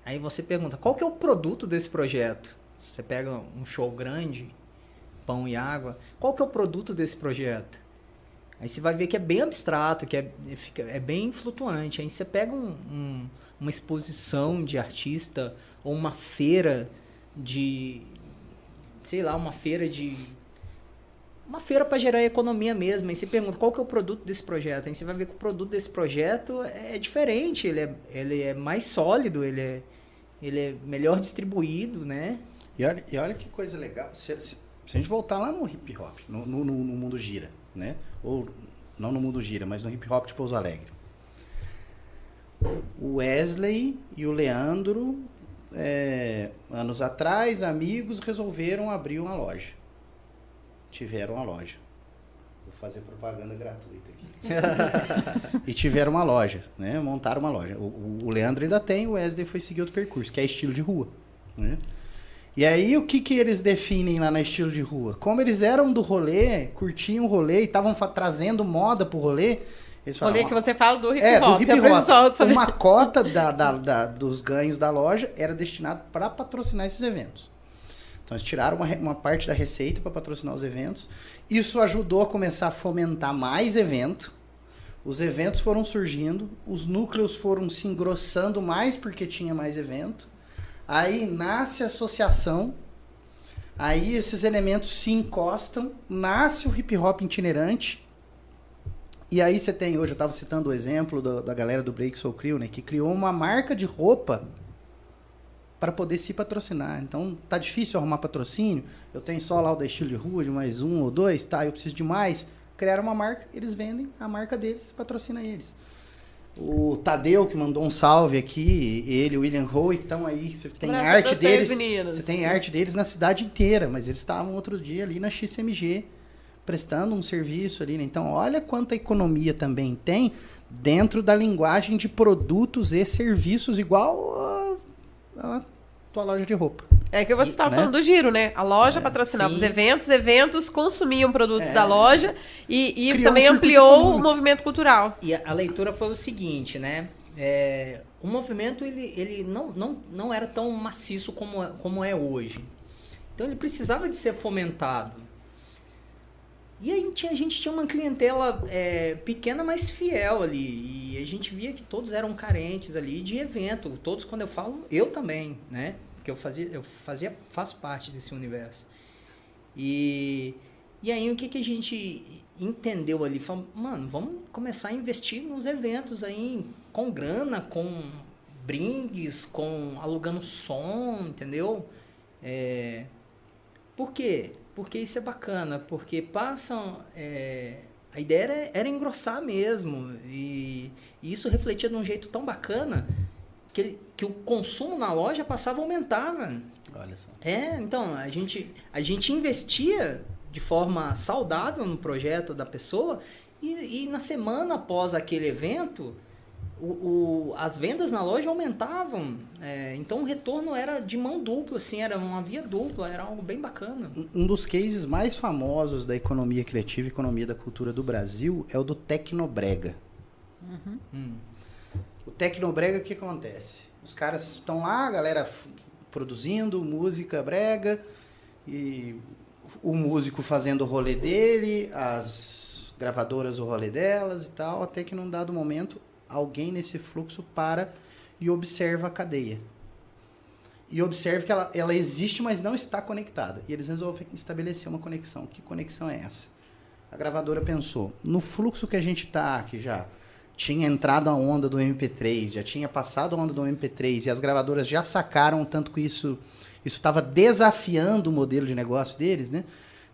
aí você pergunta, qual que é o produto desse projeto? Você pega um show grande, pão e água, qual que é o produto desse projeto? Aí você vai ver que é bem abstrato, que é bem flutuante. Aí você pega uma exposição de artista ou uma feira uma feira para gerar economia mesmo. Aí você pergunta qual que é o produto desse projeto. Aí você vai ver que o produto desse projeto é diferente, ele é mais sólido, ele é melhor distribuído, né? E olha que coisa legal. Se a gente voltar lá no hip hop, no mundo gira, né? Ou não no mundo gira, mas no hip hop de Pouso Alegre. O Wesley e o Leandro, anos atrás, amigos, resolveram abrir uma loja. Tiveram uma loja. Vou fazer propaganda gratuita aqui. E tiveram uma loja, né? Montaram uma loja. O Leandro ainda tem, o Wesley foi seguir outro percurso, que é estilo de rua, né? E aí, o que eles definem lá no estilo de rua? Como eles eram do rolê, curtiam o rolê e estavam trazendo moda pro rolê, eles falaram, Rolê que você fala do hip hop. do hip hop. Uma cota dos ganhos da loja era destinado para patrocinar esses eventos. Então, eles tiraram uma parte da receita para patrocinar os eventos. Isso ajudou a começar a fomentar mais evento. Os eventos foram surgindo, os núcleos foram se engrossando mais porque tinha mais evento. Aí nasce a associação, aí esses elementos se encostam, nasce o hip hop itinerante, e aí você tem, hoje eu estava citando o exemplo da galera do Break Soul Crew, né, que criou uma marca de roupa para poder se patrocinar. Então tá difícil arrumar patrocínio, eu tenho só lá o da estilo de rua, de mais um ou dois, tá, eu preciso de mais, criaram uma marca, eles vendem a marca deles, patrocina eles. O Tadeu, que mandou um salve aqui, ele, o William Howe, que estão aí, você tem arte deles, você tem arte deles na cidade inteira, mas eles estavam outro dia ali na XMG, prestando um serviço ali, né? Então, olha quanta economia também tem dentro da linguagem de produtos e serviços, igual a tua loja de roupa. É que você estava falando do giro, né? A loja patrocinava os eventos consumiam produtos da loja e também ampliou o movimento cultural. E a leitura foi o seguinte, né? O movimento ele não era tão maciço como é hoje. Então ele precisava de ser fomentado. E aí a gente tinha uma clientela pequena, mas fiel ali. E a gente via que todos eram carentes ali de evento. Todos, quando eu falo, eu também, né? Porque faço parte desse universo. E aí o que a gente entendeu ali? Falou, mano, vamos começar a investir nos eventos aí, com grana, com brindes, com alugando som, entendeu? Por quê? Porque isso é bacana, porque passam A ideia era engrossar mesmo. E isso refletia de um jeito tão bacana que o consumo na loja passava a aumentar, mano. Olha só. Então, a gente investia de forma saudável no projeto da pessoa e na semana após aquele evento, as vendas na loja aumentavam. Então, o retorno era de mão dupla, assim, era uma via dupla, era algo bem bacana. Um dos cases mais famosos da economia criativa e economia da cultura do Brasil é o do Tecnobrega. O Tecnobrega, o que acontece? Os caras estão lá, a galera produzindo música brega, e o músico fazendo o rolê dele, as gravadoras o rolê delas e tal, até que num dado momento alguém nesse fluxo para e observa a cadeia. E observa que ela existe, mas não está conectada. E eles resolvem estabelecer uma conexão. Que conexão é essa? A gravadora pensou, no fluxo que a gente está, que já tinha entrado a onda do MP3, já tinha passado a onda do MP3, e as gravadoras já sacaram tanto que isso estava desafiando o modelo de negócio deles, né?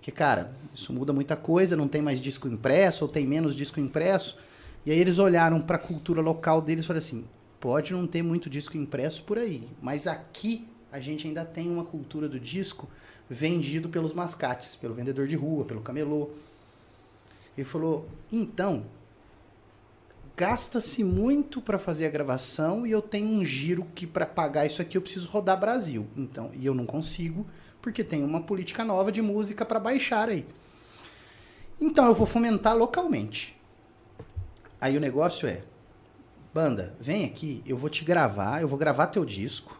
Que, cara, isso muda muita coisa, não tem mais disco impresso, ou tem menos disco impresso. E aí eles olharam para a cultura local deles e falaram assim, pode não ter muito disco impresso por aí, mas aqui a gente ainda tem uma cultura do disco vendido pelos mascates, pelo vendedor de rua, pelo camelô. Ele falou, então, gasta-se muito para fazer a gravação e eu tenho um giro que para pagar isso aqui eu preciso rodar Brasil. Então, e eu não consigo porque tem uma política nova de música para baixar aí. Então eu vou fomentar localmente. Aí o negócio é, banda, vem aqui, eu vou te gravar, eu vou gravar teu disco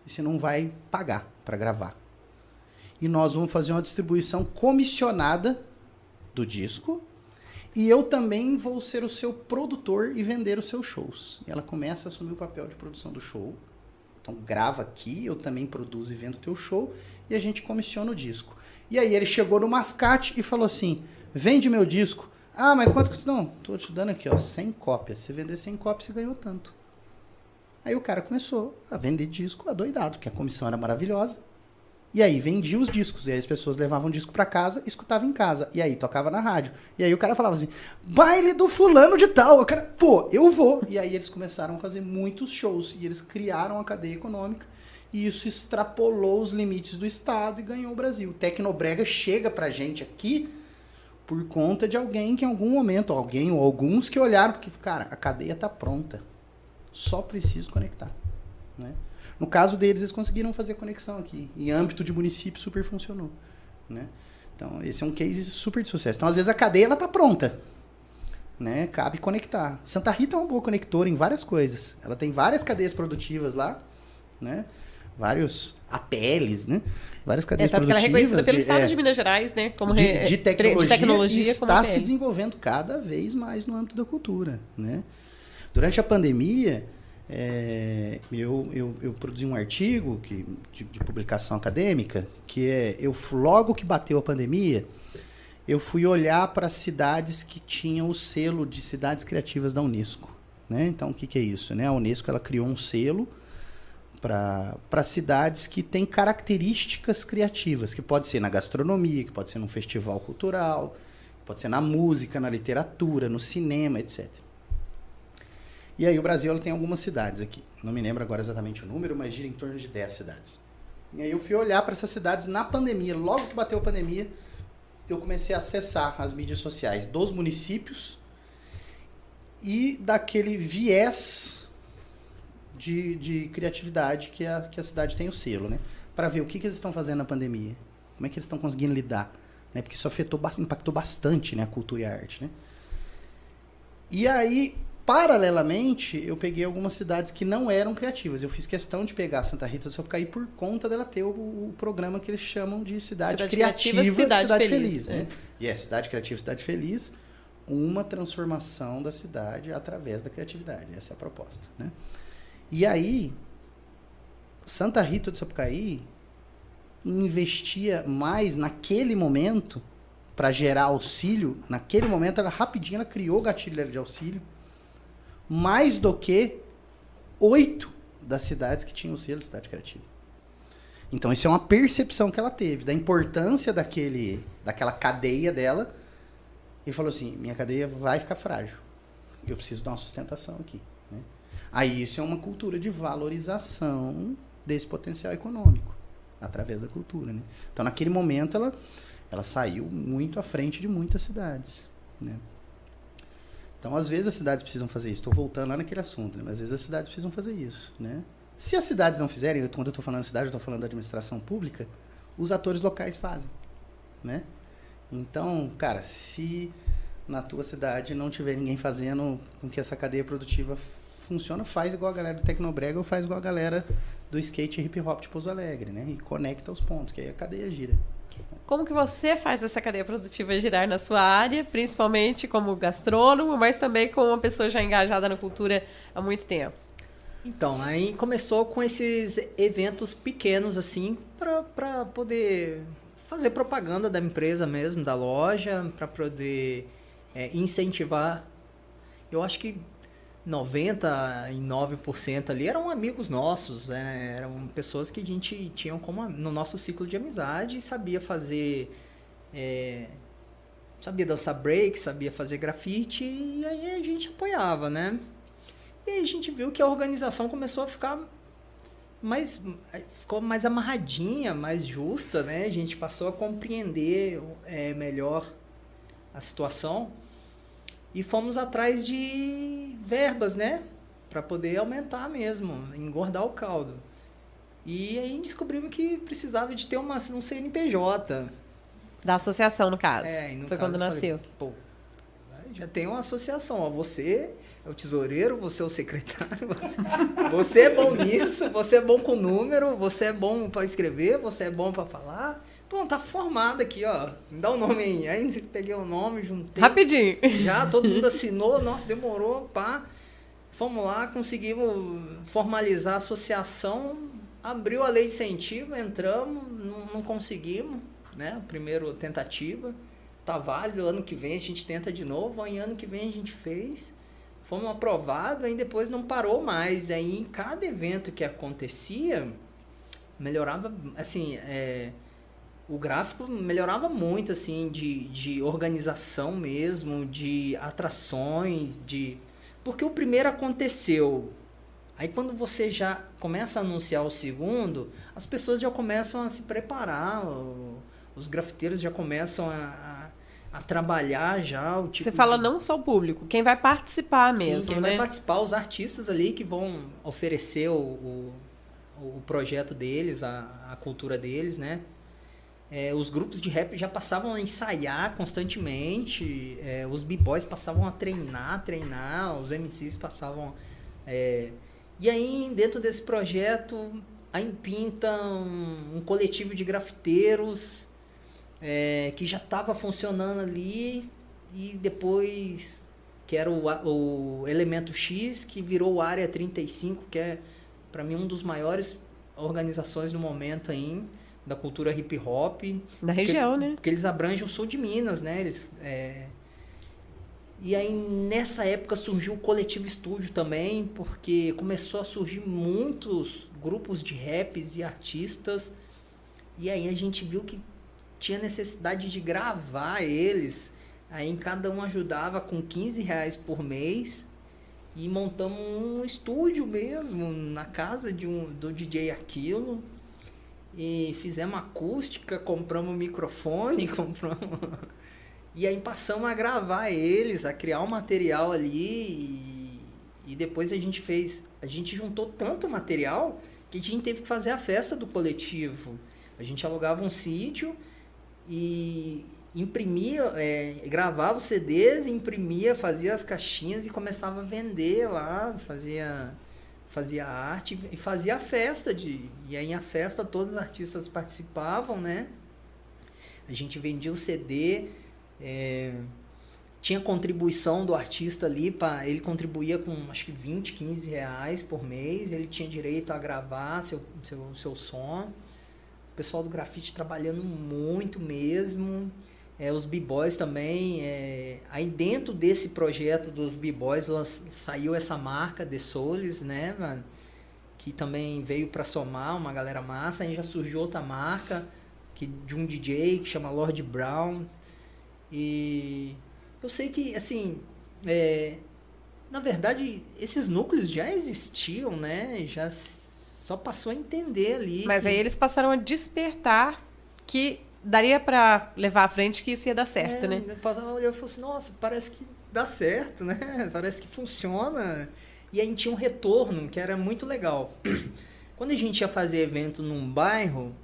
e você não vai pagar para gravar. E nós vamos fazer uma distribuição comissionada do disco. E eu também vou ser o seu produtor e vender os seus shows. E ela começa a assumir o papel de produção do show. Então grava aqui, eu também produzo e vendo o teu show. E a gente comissiona o disco. E aí ele chegou no mascate e falou assim, vende meu disco. Ah, mas quanto que... Não, tô te dando aqui, ó, 100 cópias. Se vender 100 cópias, você ganhou tanto. Aí o cara começou a vender disco adoidado, porque a comissão era maravilhosa. E aí vendia os discos, e aí as pessoas levavam o disco pra casa e escutavam em casa. E aí tocava na rádio. E aí o cara falava assim, baile do fulano de tal. O cara, pô, eu vou. E aí eles começaram a fazer muitos shows. E eles criaram a cadeia econômica. E isso extrapolou os limites do Estado e ganhou o Brasil. O Tecnobrega chega pra gente aqui por conta de alguém que em algum momento, alguém ou alguns que olharam, porque, cara, a cadeia tá pronta. Só preciso conectar, né? No caso deles, eles conseguiram fazer conexão aqui. Em âmbito de município, super funcionou, né? Então, esse é um case super de sucesso. Então, às vezes, a cadeia ela tá pronta, né? Cabe conectar. Santa Rita é uma boa conectora em várias coisas. Ela tem várias cadeias produtivas lá, né? Vários APLs, né? Várias cadeias porque produtivas. ela é reconhecida pelo Estado de Minas Gerais, né? Como de tecnologia e como está APL. se desenvolvendo cada vez mais no âmbito da cultura, né? Durante a pandemia... eu produzi um artigo de publicação acadêmica que logo que bateu a pandemia, eu fui olhar para cidades que tinham o selo de cidades criativas da Unesco, né? Então o que é isso, né? A Unesco ela criou um selo para cidades que têm características criativas, que pode ser na gastronomia, que pode ser num festival cultural, pode ser na música, na literatura, no cinema, etc. E aí o Brasil ela tem algumas cidades aqui. Não me lembro agora exatamente o número, mas gira em torno de 10 cidades. E aí eu fui olhar para essas cidades na pandemia. Logo que bateu a pandemia, eu comecei a acessar as mídias sociais dos municípios e daquele viés de criatividade que a cidade tem o selo, né? Para ver o que eles estão fazendo na pandemia. Como é que eles estão conseguindo lidar, né? Porque isso impactou bastante, né, a cultura e a arte, né? E aí... Paralelamente, eu peguei algumas cidades que não eram criativas. Eu fiz questão de pegar Santa Rita do Sapucaí por conta dela ter o programa que eles chamam de Cidade Criativa, Cidade Feliz, né? E Cidade Criativa, Cidade Feliz, uma transformação da cidade através da criatividade. Essa é a proposta, né? E aí, Santa Rita do Sapucaí investia mais naquele momento para gerar auxílio. Naquele momento, rapidinho, ela criou o gatilho de auxílio, mais do que 8 das cidades que tinham o selo de cidade criativa. Então, isso é uma percepção que ela teve, da importância daquela cadeia dela e falou assim, minha cadeia vai ficar frágil. Eu preciso dar uma sustentação aqui. Né? Aí isso é uma cultura de valorização desse potencial econômico, através da cultura. Né? Então, naquele momento, ela saiu muito à frente de muitas cidades. Né? Então, às vezes, as cidades precisam fazer isso. Estou voltando lá naquele assunto, né? Mas às vezes as cidades precisam fazer isso. Né? Se as cidades não fizerem, quando eu estou falando de cidade, eu estou falando da administração pública, os atores locais fazem. Né? Então, cara, se na tua cidade não tiver ninguém fazendo com que essa cadeia produtiva funcione, faz igual a galera do Tecnobrega ou faz igual a galera do skate e hip hop de Pouso Alegre, né? E conecta os pontos, que aí a cadeia gira. Como que você faz essa cadeia produtiva girar na sua área, principalmente como gastrônomo, mas também como uma pessoa já engajada na cultura há muito tempo? Então, aí começou com esses eventos pequenos, assim, para poder fazer propaganda da empresa mesmo, da loja, para poder incentivar. Eu acho que 99% ali eram amigos nossos, né? Eram pessoas que a gente tinha como no nosso ciclo de amizade e sabia fazer, sabia dançar break, sabia fazer grafite e aí a gente apoiava, né? E aí a gente viu que a organização começou a ficou mais amarradinha, mais justa, né? A gente passou a compreender melhor a situação. E fomos atrás de verbas, né? Para poder aumentar mesmo, engordar o caldo. E aí descobrimos que precisava de ter um CNPJ. Da associação, no caso. Foi quando nasceu. Pô, já tem uma associação. Ó, você é o tesoureiro, você é o secretário. Você é bom nisso, você é bom com número, você é bom para escrever, você é bom para falar. Pô, tá formado aqui, ó. Me dá o nome aí. Aí peguei o nome, juntei. Rapidinho. Já, todo mundo assinou. Nossa, demorou, pá. Fomos lá, conseguimos formalizar a associação. Abriu a lei de incentivo, entramos, não conseguimos, né? Primeira tentativa. Tá válido, ano que vem a gente tenta de novo. Aí ano que vem a gente fez. Fomos aprovados, aí depois não parou mais. Aí em cada evento que acontecia, melhorava, assim, o gráfico melhorava muito, assim, de organização mesmo, de atrações, porque o primeiro aconteceu. Aí quando você já começa a anunciar o segundo, as pessoas já começam a se preparar, os grafiteiros já começam a trabalhar já o tipo. Você fala não só o público, quem vai participar mesmo, sim, quem vai participar, os artistas ali que vão oferecer o projeto deles, a cultura deles, né? Os grupos de rap já passavam a ensaiar constantemente, os b-boys passavam a treinar, os MCs passavam... E aí, dentro desse projeto, aí pinta um coletivo de grafiteiros que já estava funcionando ali, e depois, que era o Elemento X, que virou o Área 35, que é, para mim, um dos maiores organizações no momento aí, da cultura hip hop. Da região, né? Porque eles abrangem o sul de Minas, né? E aí, nessa época, surgiu o Coletivo Estúdio também, porque começou a surgir muitos grupos de raps e artistas, e aí a gente viu que tinha necessidade de gravar eles, aí cada um ajudava com R$15 por mês, e montamos um estúdio mesmo, na casa do DJ Aquilo, e fizemos acústica, compramos microfone, e aí passamos a gravar eles, a criar um material ali, e depois a gente juntou tanto material que a gente teve que fazer a festa do coletivo. A gente alugava um sítio e imprimia, gravava os CDs, imprimia, fazia as caixinhas e começava a vender lá, fazia arte e fazia a festa. E aí a festa todos os artistas participavam, né? A gente vendia o CD, tinha contribuição do artista ali, ele contribuía com acho que R$20, R$15 por mês, ele tinha direito a gravar seu som. O pessoal do grafite trabalhando muito mesmo, os b-boys também. Aí dentro desse projeto dos b-boys saiu essa marca, The Souls, né, mano? Que também veio para somar uma galera massa. Aí já surgiu outra marca de um DJ que chama Lord Brown. E Eu sei que, assim, na verdade, esses núcleos já existiam, né? Já só passou a entender ali. Mas aí eles passaram a despertar que daria pra levar à frente que isso ia dar certo, né? O pastor olhou e falou assim, nossa, parece que dá certo, né? Parece que funciona. E aí tinha um retorno que era muito legal. Quando a gente ia fazer evento num bairro,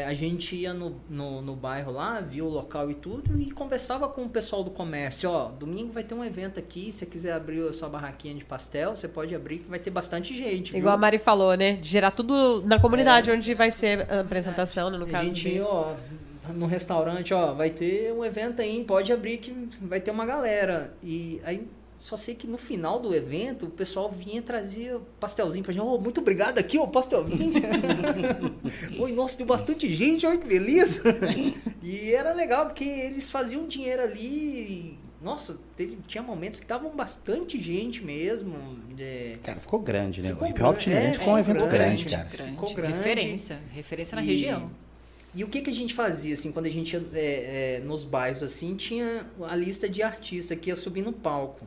a gente ia no bairro lá, via o local e tudo, e conversava com o pessoal do comércio. Ó, domingo vai ter um evento aqui, se você quiser abrir a sua barraquinha de pastel, você pode abrir, que vai ter bastante gente. Igual a Mari falou, né? De gerar tudo na comunidade onde vai ser a apresentação, né? No A caso gente, disso. ó, no restaurante, ó, vai ter um evento aí, pode abrir que vai ter uma galera. E aí, só sei que no final do evento, o pessoal vinha e trazia pastelzinho pra gente. Oh, muito obrigado aqui, ó, pastelzinho. Oi, nossa, tem bastante gente, olha que beleza. E era legal, porque eles faziam dinheiro ali. Nossa, tinha momentos que davam bastante gente mesmo. Cara, ficou grande, né? Ficou O Hip Hop grande, Itinerante ficou um evento grande, cara. Ficou grande. Referência na região. E o que a gente fazia, assim, quando a gente ia nos bairros, assim, tinha a lista de artistas que ia subir no palco.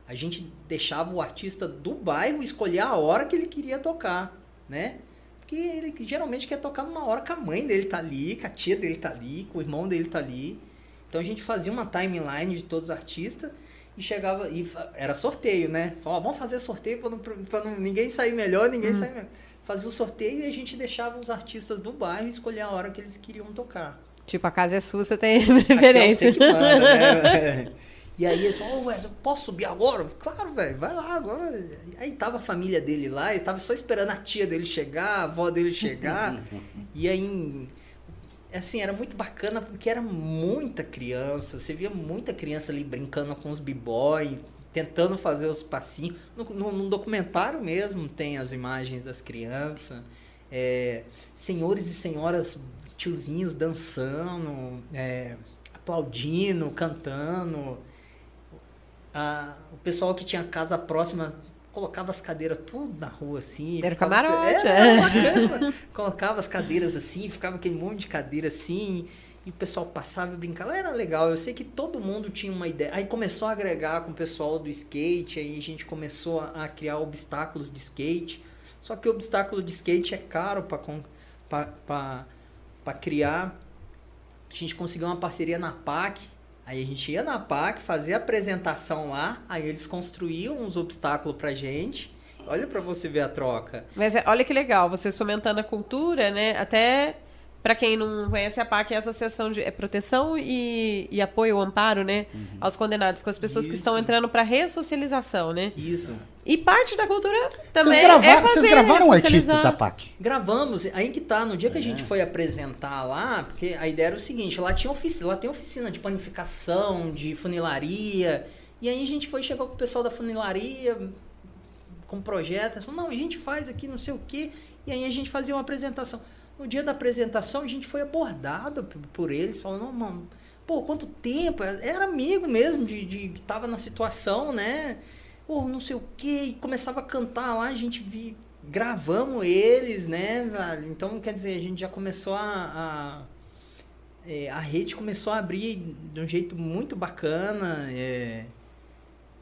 A gente deixava o artista do bairro escolher a hora que ele queria tocar, né? Porque ele geralmente quer tocar numa hora que a mãe dele tá ali, que a tia dele tá ali, que o irmão dele tá ali. Então a gente fazia uma timeline de todos os artistas e chegava... E era sorteio, né? Falava, vamos fazer sorteio pra não, ninguém sair melhor, ninguém sair melhor. Fazia o sorteio e a gente deixava os artistas do bairro escolher a hora que eles queriam tocar. Tipo, a casa é sua, você tem preferência. Aqui é você que manda, né? E aí eles falaram, ué, eu posso subir agora? Claro, velho, vai lá agora. Aí tava a família dele lá, eles estavam só esperando a tia dele chegar, a avó dele chegar. E aí, assim, era muito bacana porque era muita criança. Você via muita criança ali brincando com os b-boy, tentando fazer os passinhos. No documentário mesmo tem as imagens das crianças. Senhores e senhoras, tiozinhos dançando, aplaudindo, cantando. O pessoal que tinha casa próxima colocava as cadeiras tudo na rua, assim. Era camarote, bacana. Colocava as cadeiras assim, ficava aquele monte de cadeira assim, e o pessoal passava e brincava. Era legal, eu sei que todo mundo tinha uma ideia. Aí começou a agregar com o pessoal do skate, aí a gente começou a criar obstáculos de skate. Só que o obstáculo de skate é caro para criar. A gente conseguiu uma parceria na PAC. Aí a gente ia na PAC, fazia a apresentação lá, aí eles construíam uns obstáculos pra gente. Olha pra você ver a troca. Mas olha que legal, vocês fomentando a cultura, né? Até para quem não conhece, a PAC é a Associação de Proteção e Apoio, o Amparo, né? Aos condenados, com as pessoas que estão entrando para ressocialização, né? Isso. E parte da cultura também Vocês gravaram artistas da PAC? Gravamos, aí que tá, no dia que a gente foi apresentar lá, porque a ideia era o seguinte, lá tem oficina de panificação, de funilaria, e aí a gente chegou com o pessoal da funilaria, com projeto, falou, não, a gente faz aqui não sei o quê, e aí a gente fazia uma apresentação. No dia da apresentação, a gente foi abordado por eles, falando, não, mano, pô, quanto tempo, era amigo mesmo, que tava na situação, né, pô, não sei o quê, e começava a cantar lá, a gente gravamos eles, né, velho? Então, quer dizer, a gente já começou a rede começou a abrir de um jeito muito bacana,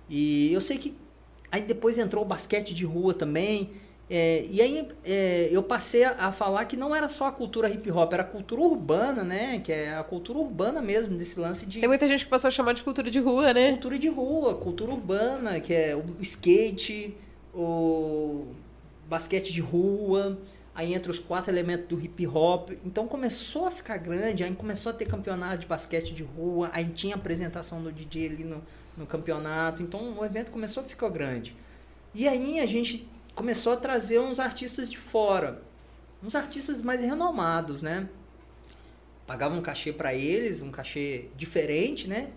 e eu sei que aí depois entrou o basquete de rua também, e aí eu passei a falar que não era só a cultura hip hop, era a cultura urbana, né, que é a cultura urbana mesmo, desse lance de... Tem muita gente que passou a chamar de cultura de rua, né? Cultura de rua, cultura urbana, que é o skate, o basquete de rua, aí entra os 4 elementos do hip hop. Então começou a ficar grande, aí começou a ter campeonato de basquete de rua, aí tinha apresentação do DJ ali no campeonato. Então o evento começou a ficar grande. E aí a gente começou a trazer uns artistas de fora, uns artistas mais renomados, né? Pagava um cachê para eles, um cachê diferente, né?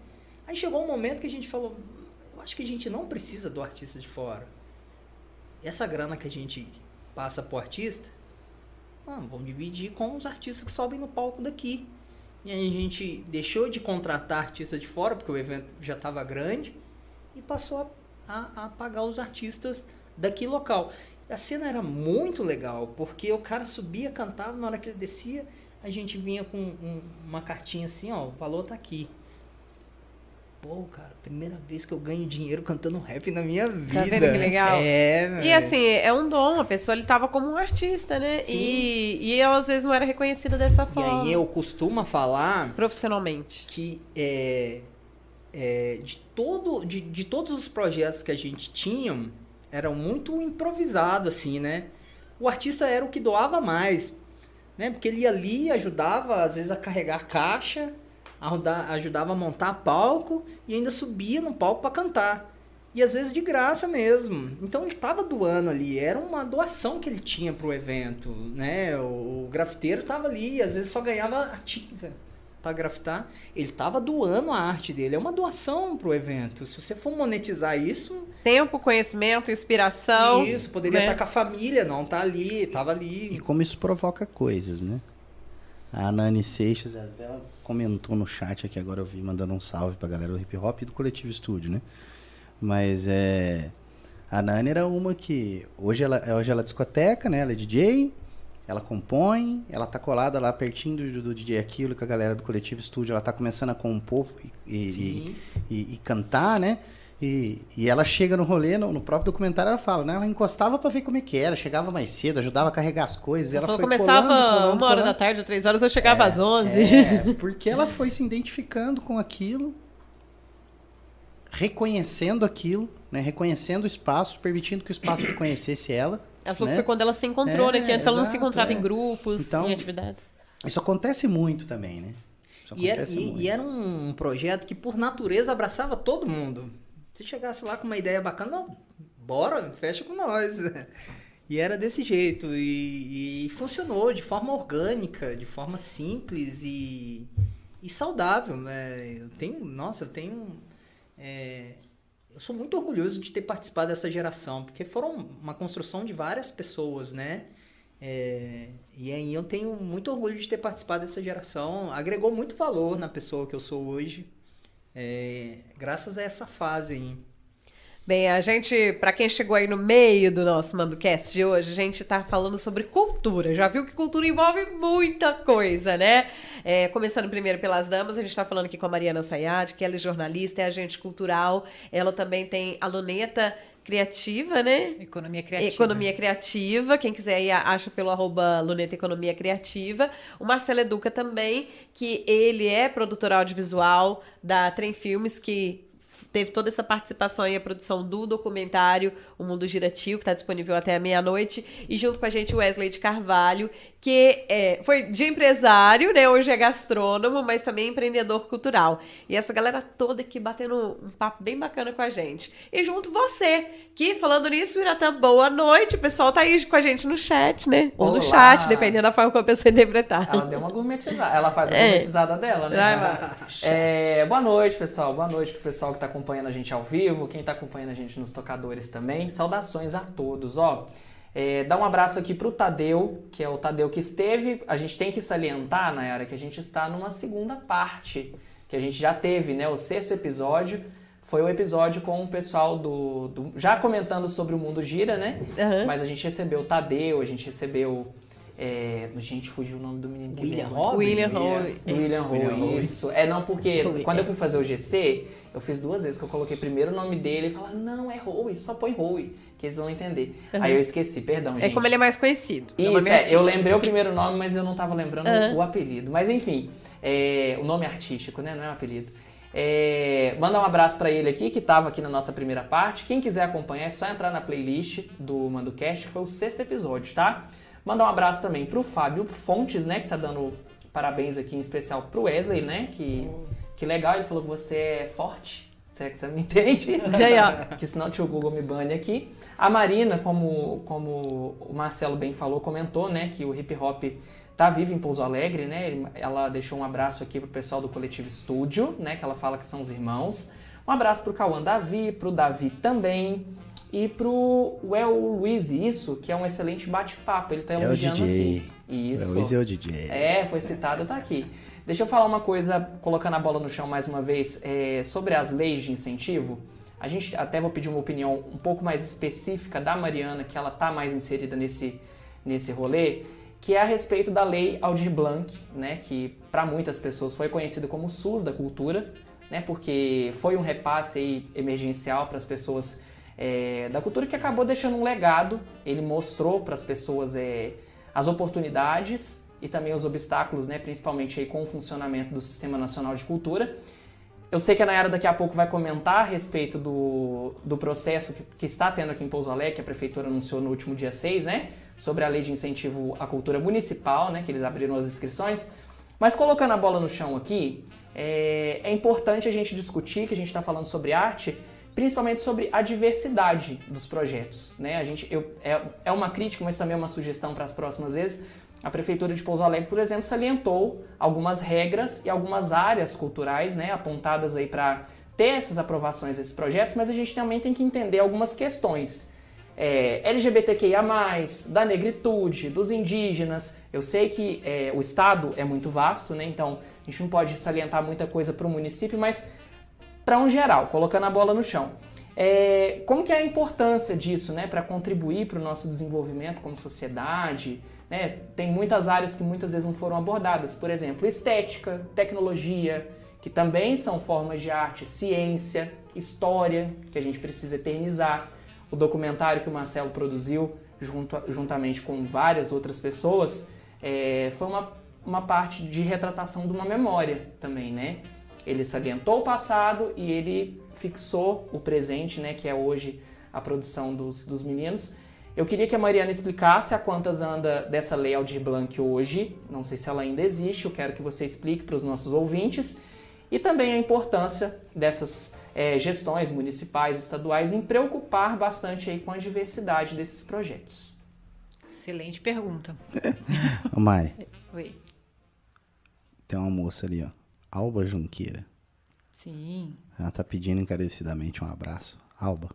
Aí chegou um momento que a gente falou, eu acho que a gente não precisa do artista de fora. Essa grana que a gente passa pro artista, vamos dividir com os artistas que sobem no palco daqui. E aí a gente deixou de contratar artistas de fora, porque o evento já estava grande, e passou a pagar os artistas daqui local. A cena era muito legal, porque o cara subia, cantava, na hora que ele descia, a gente vinha com uma cartinha assim, ó, o valor tá aqui. pô, cara, primeira vez que eu ganho dinheiro cantando rap na minha vida. Tá vendo que legal? É, E assim, é um dom, a pessoa ele tava como um artista, né? Sim. E ela às vezes não era reconhecida dessa E forma. aí eu costumo falar Profissionalmente. que de todos os projetos que a gente tinha, eram muito improvisado, assim, né? O artista era o que doava mais, né? Porque ele ia ali, ajudava, às vezes, a carregar a caixa, ajudava a montar palco e ainda subia no palco para cantar. E às vezes de graça mesmo. Então ele estava doando ali, era uma doação que ele tinha pro evento, né? O grafiteiro estava ali, às vezes só ganhava a tinta para grafitar. Ele estava doando a arte dele, é uma doação pro evento. Se você for monetizar isso... Tempo, conhecimento, inspiração. Isso, poderia né? estar com a família, não tá ali, tava ali. E como isso provoca coisas, né? A Nani Seixas, ela comentou no chat aqui, agora eu vi, mandando um salve pra galera do Hip Hop e do Coletivo Estúdio, né? Mas a Nani era uma que... Hoje ela é discoteca, né? Ela é DJ, ela compõe, ela tá colada lá pertinho do DJ Aquilo, com a galera do Coletivo Estúdio, ela tá começando a compor e cantar, né? E ela chega no rolê, no próprio documentário ela fala, né? Ela encostava pra ver como é que era, chegava mais cedo, ajudava a carregar as coisas. Ela foi começava colando, 1h da tarde ou 3h, eu chegava às 11. Porque ela foi se identificando com aquilo, reconhecendo aquilo, né? Reconhecendo o espaço, permitindo que o espaço reconhecesse ela. Ela falou né? que foi quando ela se encontrou, né? Que antes ela não se Exato, encontrava em grupos, Então, em atividades. Isso acontece muito também, né? Isso acontece muito. E era um projeto que, por natureza, abraçava todo mundo. Se chegasse lá com uma ideia bacana, não, bora, fecha com nós. E era desse jeito. E funcionou de forma orgânica, de forma simples e saudável. Né? Eu sou muito orgulhoso de ter participado dessa geração, porque foram uma construção de várias pessoas, né? E aí eu tenho muito orgulho de ter participado dessa geração. Agregou muito valor na pessoa que eu sou hoje. Graças a essa fase aí. Bem, a gente, pra quem chegou aí no meio do nosso MandoCast de hoje, a gente tá falando sobre cultura. Já viu que cultura envolve muita coisa, né? Começando primeiro pelas damas, a gente tá falando aqui com a Mariana Sayad, que ela é jornalista, é agente cultural. Ela também tem a Luneta Criativa, né? Economia Criativa. Economia Criativa. Quem quiser aí, acha pelo @Luneta Economia Criativa. O Marcelo Educa também, que ele é produtor audiovisual da Trem Filmes, que teve toda essa participação aí, a produção do documentário O Mundo Gira Tio, que está disponível até a meia-noite. E junto com a gente o Wesley de Carvalho, que foi de empresário, né? Hoje é gastrônomo, mas também empreendedor cultural. E essa galera toda aqui batendo um papo bem bacana com a gente. E junto você, que falando nisso, Iratã, boa noite. O pessoal tá aí com a gente no chat, né? Ou no Olá. chat, dependendo da forma como a pessoa interpretar. Ela deu uma gourmetizada. Ela faz a gourmetizada dela, né? Vai lá. Boa noite, pessoal. Boa noite pro pessoal que tá acompanhando a gente ao vivo, quem tá acompanhando a gente nos tocadores também. Saudações a todos, ó. Dá um abraço aqui pro Tadeu, que é o Tadeu que esteve. A gente tem que salientar, Nayara, que a gente está numa segunda parte, que a gente já teve, né? O 6º episódio foi o episódio com o pessoal já comentando sobre o Mundo Gira, né? Uhum. Mas a gente recebeu o Tadeu, a gente recebeu... gente, fugiu o nome do menino. William Rowe? William Rowe, isso. Não, porque quando eu fui fazer o GC, eu fiz 2 vezes que eu coloquei primeiro o nome dele e falaram, não, é Rowe, só põe Rowe, que eles vão entender. Aí eu esqueci, perdão, gente. É como ele é mais conhecido. Isso, eu lembrei o primeiro nome, mas eu não tava lembrando o apelido. Mas enfim, o nome artístico, né, não é um apelido. Mandar um abraço pra ele aqui, que tava aqui na nossa primeira parte. Quem quiser acompanhar, é só entrar na playlist do MandoCast, que foi o 6º episódio, tá? Mandar um abraço também pro Fábio Fontes, né, que tá dando parabéns aqui em especial pro Wesley, né, que legal, ele falou que você é forte, se é que você me entende, que senão o tio Google me bane aqui. A Marina, como o Marcelo bem falou, comentou, né, que o hip hop tá vivo em Pouso Alegre, né, ela deixou um abraço aqui pro pessoal do Coletivo Estúdio, né, que ela fala que são os irmãos. Um abraço pro Cauã Davi, pro Davi também. E pro Well Luiz, isso, que é um excelente bate-papo. Ele tá elogiando aqui. Isso. O Luiz é o DJ. Foi citado, tá aqui. Deixa eu falar uma coisa, colocando a bola no chão mais uma vez, sobre as leis de incentivo. A gente até vou pedir uma opinião um pouco mais específica da Mariana, que ela tá mais inserida nesse rolê, que é a respeito da Lei Aldir Blanc, né, que para muitas pessoas foi conhecida como SUS da cultura, né? Porque foi um repasse aí emergencial para as pessoas da cultura que acabou deixando um legado. Ele mostrou para as pessoas as oportunidades e também os obstáculos, né? Principalmente aí com o funcionamento do Sistema Nacional de Cultura. Eu sei que a Nayara daqui a pouco vai comentar a respeito do processo que está tendo aqui em Pouso Alegre, que a Prefeitura anunciou no último dia 6, né? Sobre a Lei de Incentivo à Cultura Municipal, né? Que eles abriram as inscrições. Mas colocando a bola no chão aqui, é importante a gente discutir, que a gente está falando sobre arte, principalmente sobre a diversidade dos projetos, né? É uma crítica, mas também é uma sugestão para as próximas vezes. A Prefeitura de Pouso Alegre, por exemplo, salientou algumas regras e algumas áreas culturais, né, apontadas aí para ter essas aprovações desses projetos, mas a gente também tem que entender algumas questões. LGBTQIA+, da negritude, dos indígenas. Eu sei que o Estado é muito vasto, né, então a gente não pode salientar muita coisa para o município, mas para um geral, colocando a bola no chão. Como que é a importância disso, né, para contribuir para o nosso desenvolvimento como sociedade, né? Tem muitas áreas que muitas vezes não foram abordadas, por exemplo, estética, tecnologia, que também são formas de arte, ciência, história, que a gente precisa eternizar. O documentário que o Marcelo produziu, juntamente com várias outras pessoas, foi uma parte de retratação de uma memória também, né? Ele salientou o passado e ele fixou o presente, né, que é hoje a produção dos meninos. Eu queria que a Mariana explicasse a quantas anda dessa Lei Aldir Blanc hoje. Não sei se ela ainda existe, eu quero que você explique para os nossos ouvintes. E também a importância dessas gestões municipais, estaduais, em preocupar bastante aí com a diversidade desses projetos. Excelente pergunta. Ô Mari, Oi. tem uma moça ali, ó. Alba Junqueira. Sim. Ela tá pedindo encarecidamente um abraço. Alba.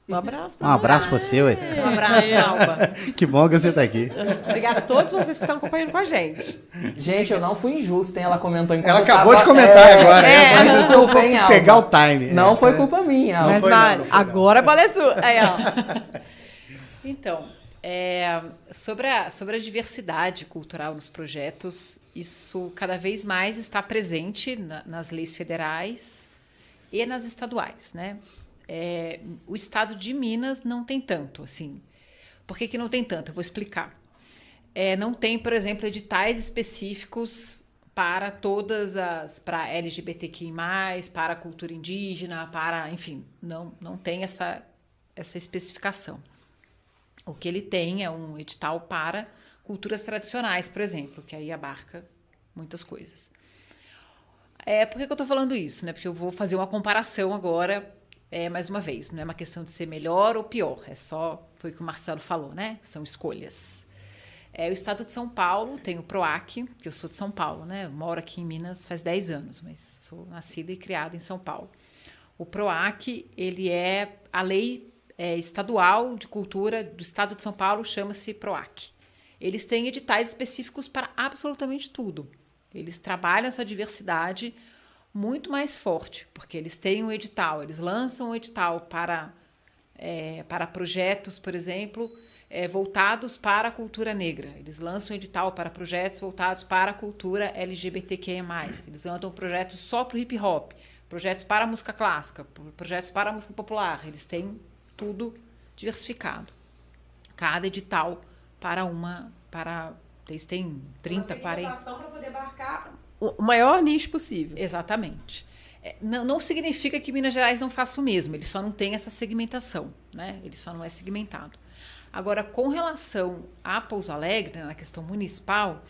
Um abraço. Um abraço pra você, ué. Um abraço, Alba. Que bom que você tá aqui. Obrigada a todos vocês que estão acompanhando com a gente. Gente, eu não fui injusto, hein? Ela comentou enquanto Ela eu acabou tava- de comentar agora. Mas desculpa, hein, Alba. Pegar o time. Não foi culpa minha, Alba. Mas, foi Mari, não, foi agora a bola é sua. Aí, ó. Então, sobre a diversidade cultural nos projetos, isso cada vez mais está presente nas leis federais e nas estaduais, né? O estado de Minas não tem tanto, assim. Por que não tem tanto? Eu vou explicar. Não tem, por exemplo, editais específicos para para LGBTQI+, para a cultura indígena, enfim, não tem essa especificação. O que ele tem é um edital para culturas tradicionais, por exemplo, que aí abarca muitas coisas. Por que eu estou falando isso? Né? Porque eu vou fazer uma comparação agora, mais uma vez. Não é uma questão de ser melhor ou pior, foi o que o Marcelo falou, né? São escolhas. O estado de São Paulo tem o PROAC, que eu sou de São Paulo, né? Eu moro aqui em Minas faz 10 anos, mas sou nascida e criada em São Paulo. O PROAC, ele é a lei estadual de cultura do estado de São Paulo, chama-se PROAC. Eles têm editais específicos para absolutamente tudo. Eles trabalham essa diversidade muito mais forte, porque eles têm um edital, eles lançam um edital para projetos, por exemplo, voltados para a cultura negra. Eles lançam um edital para projetos voltados para a cultura LGBTQIA+. Eles lançam projetos só para o hip hop, projetos para a música clássica, projetos para a música popular. Eles têm tudo diversificado. Cada edital eles têm 30, 40... para poder abarcar o maior nicho possível. Exatamente. Não significa que Minas Gerais não faça o mesmo, ele só não tem essa segmentação, né? Ele só não é segmentado. Agora, com relação a Pouso Alegre, na questão municipal,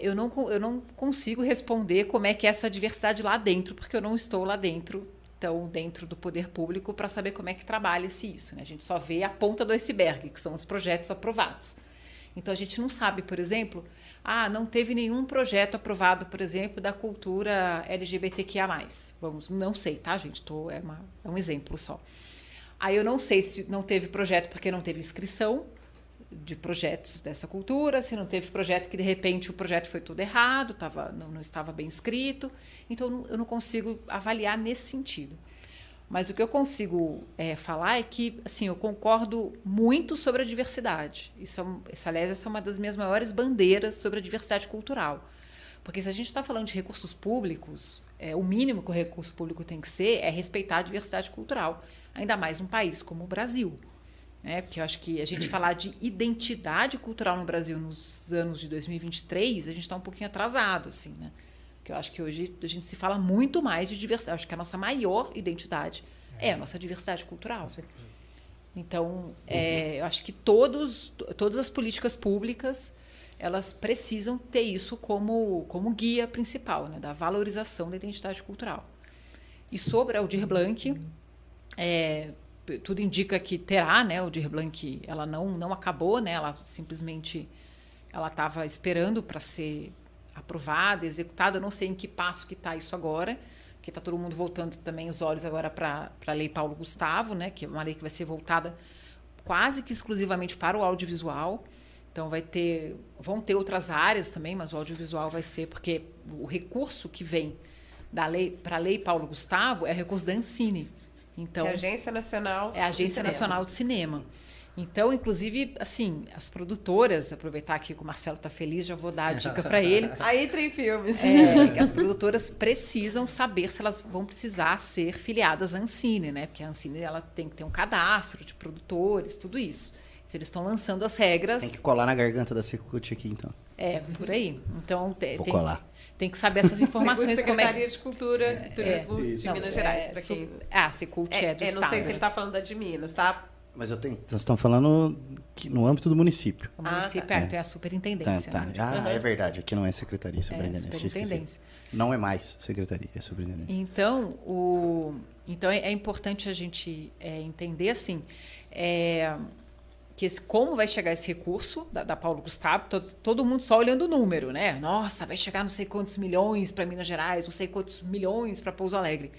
eu não consigo responder como é que é essa diversidade lá dentro, porque eu não estou lá dentro, então, dentro do poder público, para saber como é que trabalha-se isso, né? A gente só vê a ponta do iceberg, que são os projetos aprovados. Então, a gente não sabe, por exemplo, não teve nenhum projeto aprovado, por exemplo, da cultura LGBTQIA+. Não sei, tá, gente? É um exemplo só. Aí eu não sei se não teve projeto porque não teve inscrição de projetos dessa cultura, se não teve projeto que, de repente, o projeto foi tudo errado, não estava bem escrito. Então, eu não consigo avaliar nesse sentido. Mas o que eu consigo falar é que, assim, eu concordo muito sobre a diversidade. Aliás, essa é uma das minhas maiores bandeiras sobre a diversidade cultural. Porque se a gente está falando de recursos públicos, o mínimo que o recurso público tem que ser é respeitar a diversidade cultural, ainda mais um país como o Brasil. Porque eu acho que a gente falar de identidade cultural no Brasil nos anos de 2023, a gente está um pouquinho atrasado, assim, né? Porque eu acho que hoje a gente se fala muito mais de diversidade. Eu acho que a nossa maior identidade é a nossa diversidade cultural. Então, eu acho que todas as políticas públicas, elas precisam ter isso como guia principal, né, da valorização da identidade cultural. E sobre a Aldir Blanc, tudo indica que terá, né, a Aldir Blanc, ela não acabou, né, ela simplesmente estava esperando para ser aprovada, executada. Eu não sei em que passo que está isso agora, porque está todo mundo voltando também os olhos agora para a Lei Paulo Gustavo, né, que é uma lei que vai ser voltada quase que exclusivamente para o audiovisual. Então vão ter outras áreas também, mas o audiovisual vai ser, porque o recurso que vem para a Lei Paulo Gustavo é recurso da Ancine. Então, que é a Agência Nacional é a Agência Nacional de Cinema. Então, inclusive, assim, as produtoras, aproveitar que o Marcelo está feliz, já vou dar a dica para ele. Aí tem filmes. As produtoras precisam saber se elas vão precisar ser filiadas à Ancine, né? Porque a Ancine, ela tem que ter um cadastro de produtores, tudo isso. Então, eles estão lançando as regras. Tem que colar na garganta da Secult aqui, então. Por aí. Então, Vou colar. Tem que saber essas informações. Secretaria de Cultura, Turismo de Minas Gerais. Secult é do Estado. Não sei se ele está falando da de Minas, tá? Mas nós estamos falando no âmbito do município. O município então é a superintendência. Tá. Né? É verdade. Aqui não é secretaria, é superintendência. Superintendência. Não é mais secretaria, é superintendência. Então é importante a gente entender assim, que como vai chegar esse recurso da Paulo Gustavo, todo mundo só olhando o número, né? Nossa, vai chegar não sei quantos milhões para Minas Gerais, não sei quantos milhões para Pouso Alegre.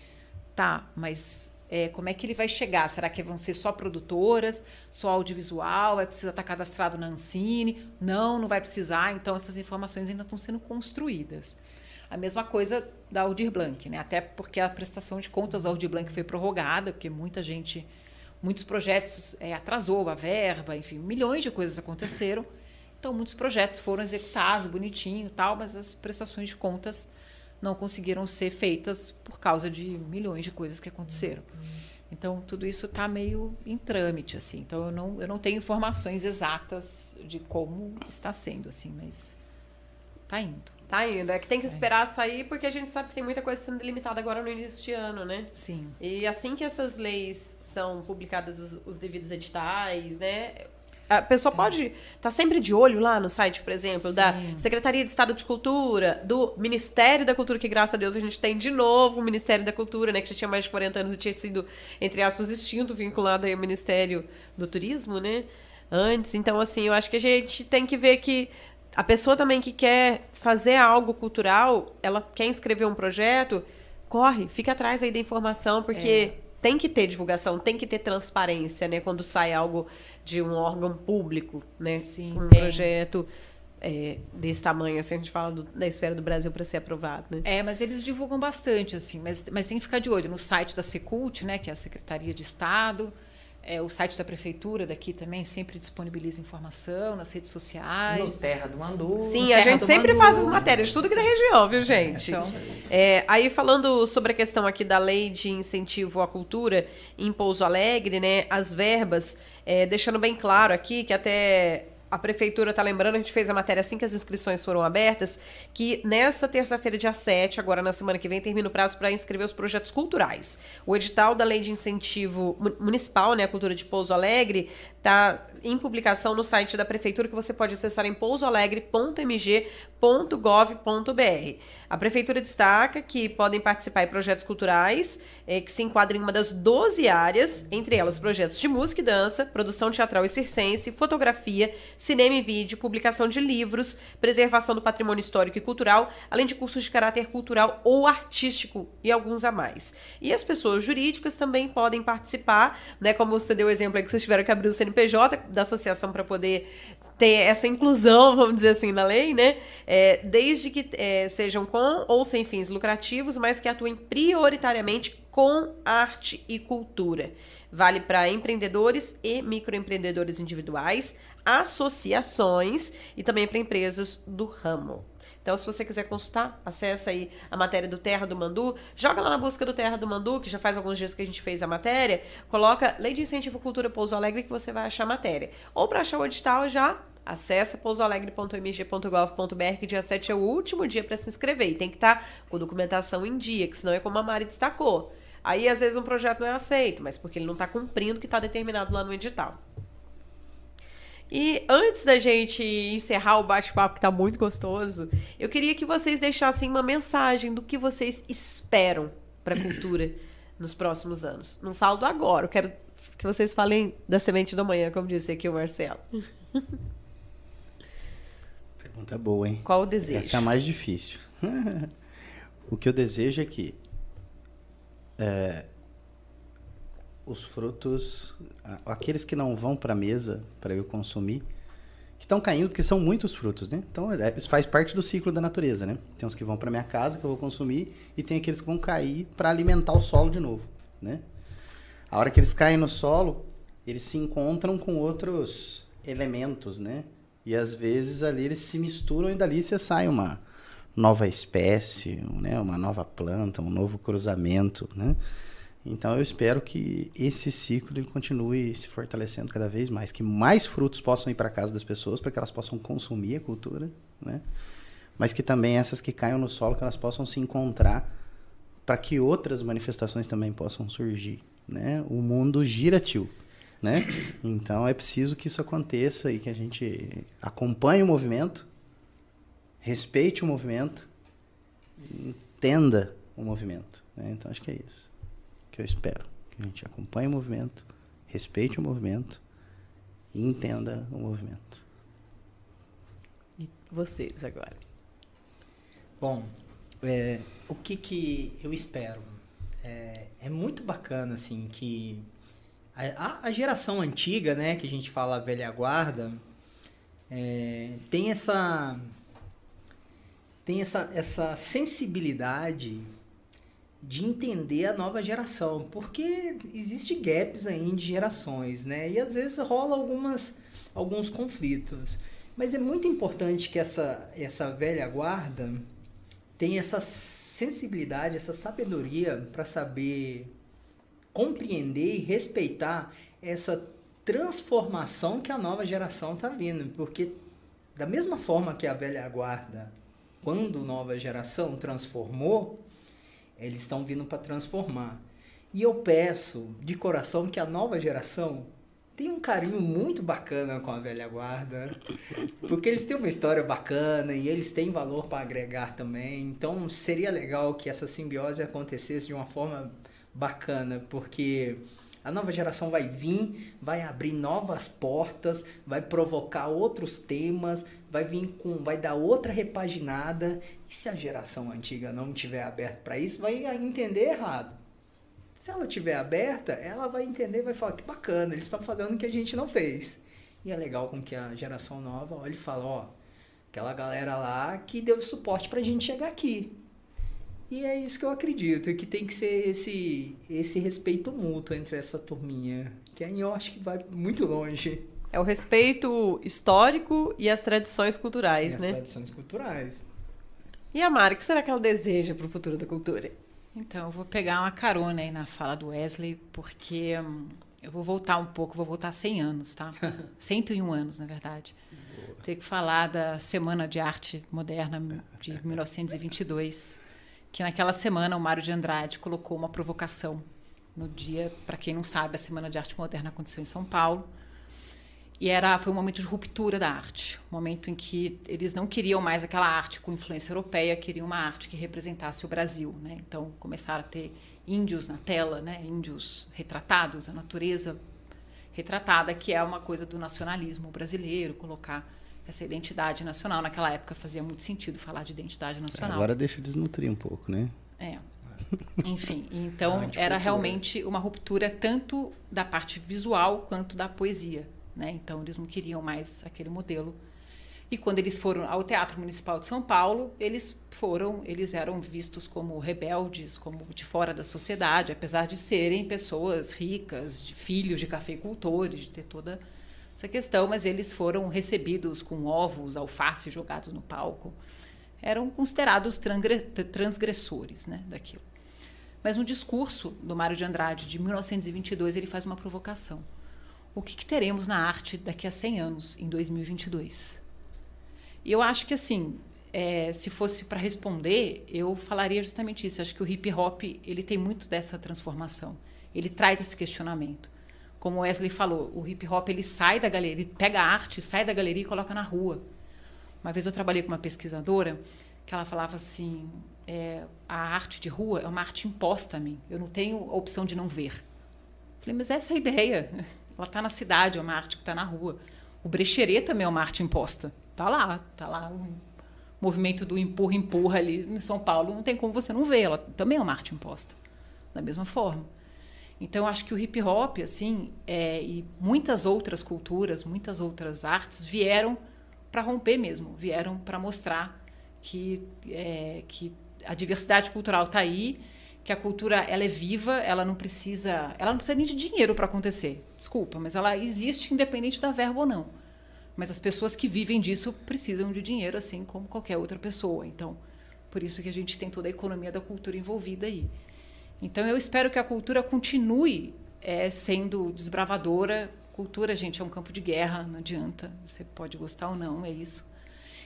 Tá, mas como é que ele vai chegar? Será que vão ser só produtoras, só audiovisual? Vai precisar estar cadastrado na Ancine? Não vai precisar. Então, essas informações ainda estão sendo construídas. A mesma coisa da Aldir Blanc, né? Até porque a prestação de contas da Aldir Blanc foi prorrogada, porque muitos projetos atrasou a verba, enfim, milhões de coisas aconteceram. Então, muitos projetos foram executados, bonitinho e tal, mas as prestações de contas não conseguiram ser feitas por causa de milhões de coisas que aconteceram. Então, tudo isso está meio em trâmite, assim. Então, eu não tenho informações exatas de como está sendo, assim, mas está indo. Tá indo. É que tem que esperar sair, porque a gente sabe que tem muita coisa sendo delimitada agora no início de ano, né? Sim. E assim que essas leis são publicadas, os devidos editais, né? A pessoa pode estar sempre de olho lá no site, por exemplo, da Secretaria de Estado de Cultura, do Ministério da Cultura, que graças a Deus a gente tem de novo o Ministério da Cultura, né, que já tinha mais de 40 anos e tinha sido, entre aspas, extinto, vinculado aí ao Ministério do Turismo, né, antes. Então, assim, eu acho que a gente tem que ver que a pessoa também que quer fazer algo cultural, ela quer inscrever um projeto, corre, fica atrás aí da informação, porque tem que ter divulgação, tem que ter transparência, né? Quando sai algo de um órgão público, né? Sim, um projeto desse tamanho, assim, a gente fala da esfera do Brasil para ser aprovado, né? Mas eles divulgam bastante, assim, mas tem que ficar de olho no site da Secult, né? Que é a Secretaria de Estado. O site da prefeitura daqui também sempre disponibiliza informação nas redes sociais. No Terra do Mandu. Sim, a gente sempre faz as matérias, tudo aqui da região, viu, gente? Então... aí falando sobre a questão aqui da lei de incentivo à cultura em Pouso Alegre, né, as verbas, deixando bem claro aqui que até a prefeitura está lembrando, a gente fez a matéria assim que as inscrições foram abertas, que nessa terça-feira, dia 7, agora na semana que vem, termina o prazo para inscrever os projetos culturais. O edital da Lei de Incentivo Municipal, né, a Cultura de Pouso Alegre, está em publicação no site da prefeitura, que você pode acessar em pousoalegre.mg.gov.br. A prefeitura destaca que podem participar em projetos culturais que se enquadram em uma das 12 áreas, entre elas projetos de música e dança, produção teatral e circense, fotografia, cinema e vídeo, publicação de livros, preservação do patrimônio histórico e cultural, além de cursos de caráter cultural ou artístico e alguns a mais. E as pessoas jurídicas também podem participar, né, como você deu o exemplo aí que vocês tiveram que abrir o CNPJ da associação para poder ter essa inclusão, vamos dizer assim, na lei, né? Desde que sejam com ou sem fins lucrativos, mas que atuem prioritariamente com arte e cultura. Vale para empreendedores e microempreendedores individuais, associações e também para empresas do ramo. Então, se você quiser consultar, acessa aí a matéria do Terra do Mandu, joga lá na busca do Terra do Mandu, que já faz alguns dias que a gente fez a matéria, coloca Lei de Incentivo à Cultura Pouso Alegre que você vai achar a matéria. Ou para achar o edital já, acessa pousoalegre.mg.gov.br, que dia 7 é o último dia para se inscrever. E tem que estar com documentação em dia, que senão é como a Mari destacou. Aí, às vezes, um projeto não é aceito, mas porque ele não está cumprindo o que está determinado lá no edital. E antes da gente encerrar o bate-papo, que está muito gostoso, eu queria que vocês deixassem uma mensagem do que vocês esperam para a cultura nos próximos anos. Não falo do agora, eu quero que vocês falem da semente do amanhã, como disse aqui o Marcelo. Pergunta boa, hein? Qual o desejo? Essa é a mais difícil. O que eu desejo é que os frutos, aqueles que não vão para a mesa para eu consumir, que estão caindo, porque são muitos frutos, né? Então, isso faz parte do ciclo da natureza, né? Tem uns que vão para minha casa, que eu vou consumir, e tem aqueles que vão cair para alimentar o solo de novo, né? A hora que eles caem no solo, eles se encontram com outros elementos, né? E às vezes ali eles se misturam e dali você sai uma nova espécie, né? Uma nova planta, um novo cruzamento, né? Então eu espero que esse ciclo ele continue se fortalecendo cada vez mais, que mais frutos possam ir para casa das pessoas, para que elas possam consumir a cultura, né? Mas que também essas que caiam no solo, que elas possam se encontrar, para que outras manifestações também possam surgir, né? O mundo gira, tio, né? Então é preciso que isso aconteça e que a gente acompanhe o movimento, respeite o movimento, entenda o movimento, né? Então acho que é isso que eu espero, que a gente acompanhe o movimento, respeite o movimento e entenda o movimento. E vocês agora? Bom, o que eu espero? É muito bacana, assim, que a geração antiga, né, que a gente fala a velha guarda, tem essa sensibilidade de entender a nova geração, porque existe gaps aí de gerações, né? E às vezes rola alguns conflitos. Mas é muito importante que essa velha guarda tenha essa sensibilidade, essa sabedoria para saber compreender e respeitar essa transformação que a nova geração está vindo. Porque da mesma forma que a velha guarda, quando a nova geração transformou, eles estão vindo para transformar. E eu peço de coração que a nova geração tenha um carinho muito bacana com a velha guarda, porque eles têm uma história bacana e eles têm valor para agregar também. Então seria legal que essa simbiose acontecesse de uma forma bacana, porque a nova geração vai vir, vai abrir novas portas, vai provocar outros temas, vai dar outra repaginada. E se a geração antiga não estiver aberta para isso, vai entender errado. Se ela estiver aberta, ela vai entender, vai falar que bacana, eles estão fazendo o que a gente não fez. E é legal com que a geração nova olhe e fala, ó, aquela galera lá que deu suporte pra gente chegar aqui. E é isso que eu acredito, que tem que ser esse respeito mútuo entre essa turminha, que aí eu acho que vai muito longe. É o respeito histórico e as tradições culturais, né? As tradições culturais. E a Mari, o que será que ela deseja para o futuro da cultura? Então, eu vou pegar uma carona aí na fala do Wesley, porque eu vou voltar um pouco, vou voltar 100 anos, tá? 101 anos, na verdade. Tem que falar da Semana de Arte Moderna de 1922, que naquela semana o Mário de Andrade colocou uma provocação no dia, para quem não sabe, a Semana de Arte Moderna aconteceu em São Paulo, e foi um momento de ruptura da arte, um momento em que eles não queriam mais aquela arte com influência europeia, queriam uma arte que representasse o Brasil, né? Então começaram a ter índios na tela, né? Índios retratados, a natureza retratada, que é uma coisa do nacionalismo brasileiro, colocar essa identidade nacional. Naquela época fazia muito sentido falar de identidade nacional. Agora deixa desnutrir um pouco, né? Enfim, então era realmente uma ruptura tanto da parte visual quanto da poesia, né? Então eles não queriam mais aquele modelo. E quando eles foram ao Teatro Municipal de São Paulo, eles eram vistos como rebeldes, como de fora da sociedade, apesar de serem pessoas ricas, de filhos de cafeicultores, de ter toda essa questão, mas eles foram recebidos com ovos, alface jogados no palco. eram considerados transgressores, né, daquilo. Mas no discurso do Mário de Andrade, de 1922, ele faz uma provocação. O que teremos na arte daqui a 100 anos, em 2022? E eu acho que, assim, se fosse para responder, eu falaria justamente isso. Eu acho que o hip hop, ele tem muito dessa transformação. Ele traz esse questionamento. Como o Wesley falou, o hip hop, ele sai da galeria, ele pega a arte, sai da galeria e coloca na rua. Uma vez eu trabalhei com uma pesquisadora que ela falava assim, a arte de rua é uma arte imposta a mim. Eu não tenho a opção de não ver. Falei, mas essa é a ideia. Ela está na cidade, é uma arte que está na rua. O brecheret também é uma arte imposta. Está lá. O movimento do empurra ali em São Paulo, não tem como você não ver. Ela também é uma arte imposta, da mesma forma. Então, eu acho que o hip hop, assim, e muitas outras culturas, muitas outras artes vieram para romper mesmo, vieram para mostrar que a diversidade cultural está aí, que a cultura ela é viva, ela não precisa nem de dinheiro para acontecer. Desculpa, mas ela existe independente da verba ou não. Mas as pessoas que vivem disso precisam de dinheiro, assim como qualquer outra pessoa. Então, por isso que a gente tem toda a economia da cultura envolvida aí. Então, eu espero que a cultura continue sendo desbravadora. Cultura, gente, é um campo de guerra, não adianta. Você pode gostar ou não, é isso.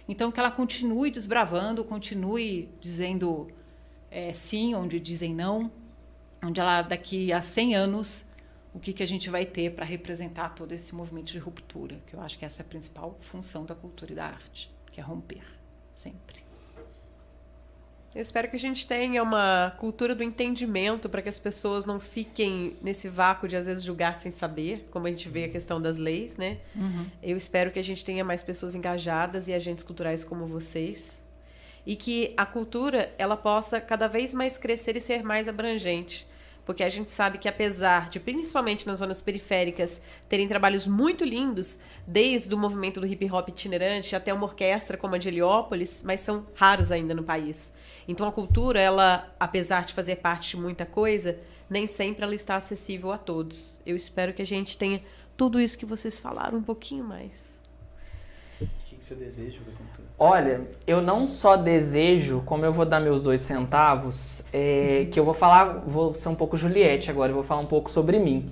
Então, que ela continue desbravando, continue dizendo sim, onde dizem não, onde ela, daqui a 100 anos, o que a gente vai ter para representar todo esse movimento de ruptura, que eu acho que essa é a principal função da cultura e da arte, que é romper, sempre. Eu espero que a gente tenha uma cultura do entendimento para que as pessoas não fiquem nesse vácuo de, às vezes, julgar sem saber, como a gente vê a questão das leis, né? Uhum. Eu espero que a gente tenha mais pessoas engajadas e agentes culturais como vocês. E que a cultura, ela possa cada vez mais crescer e ser mais abrangente. Porque a gente sabe que, apesar de, principalmente nas zonas periféricas, terem trabalhos muito lindos, desde o movimento do hip hop itinerante até uma orquestra como a de Heliópolis, mas são raros ainda no país. Então a cultura, ela, apesar de fazer parte de muita coisa, nem sempre ela está acessível a todos. Eu espero que a gente tenha tudo isso que vocês falaram um pouquinho mais. O que você deseja da cultura? Olha, eu não só desejo, como eu vou dar meus 2 centavos, que eu vou ser um pouco Juliette agora, eu vou falar um pouco sobre mim,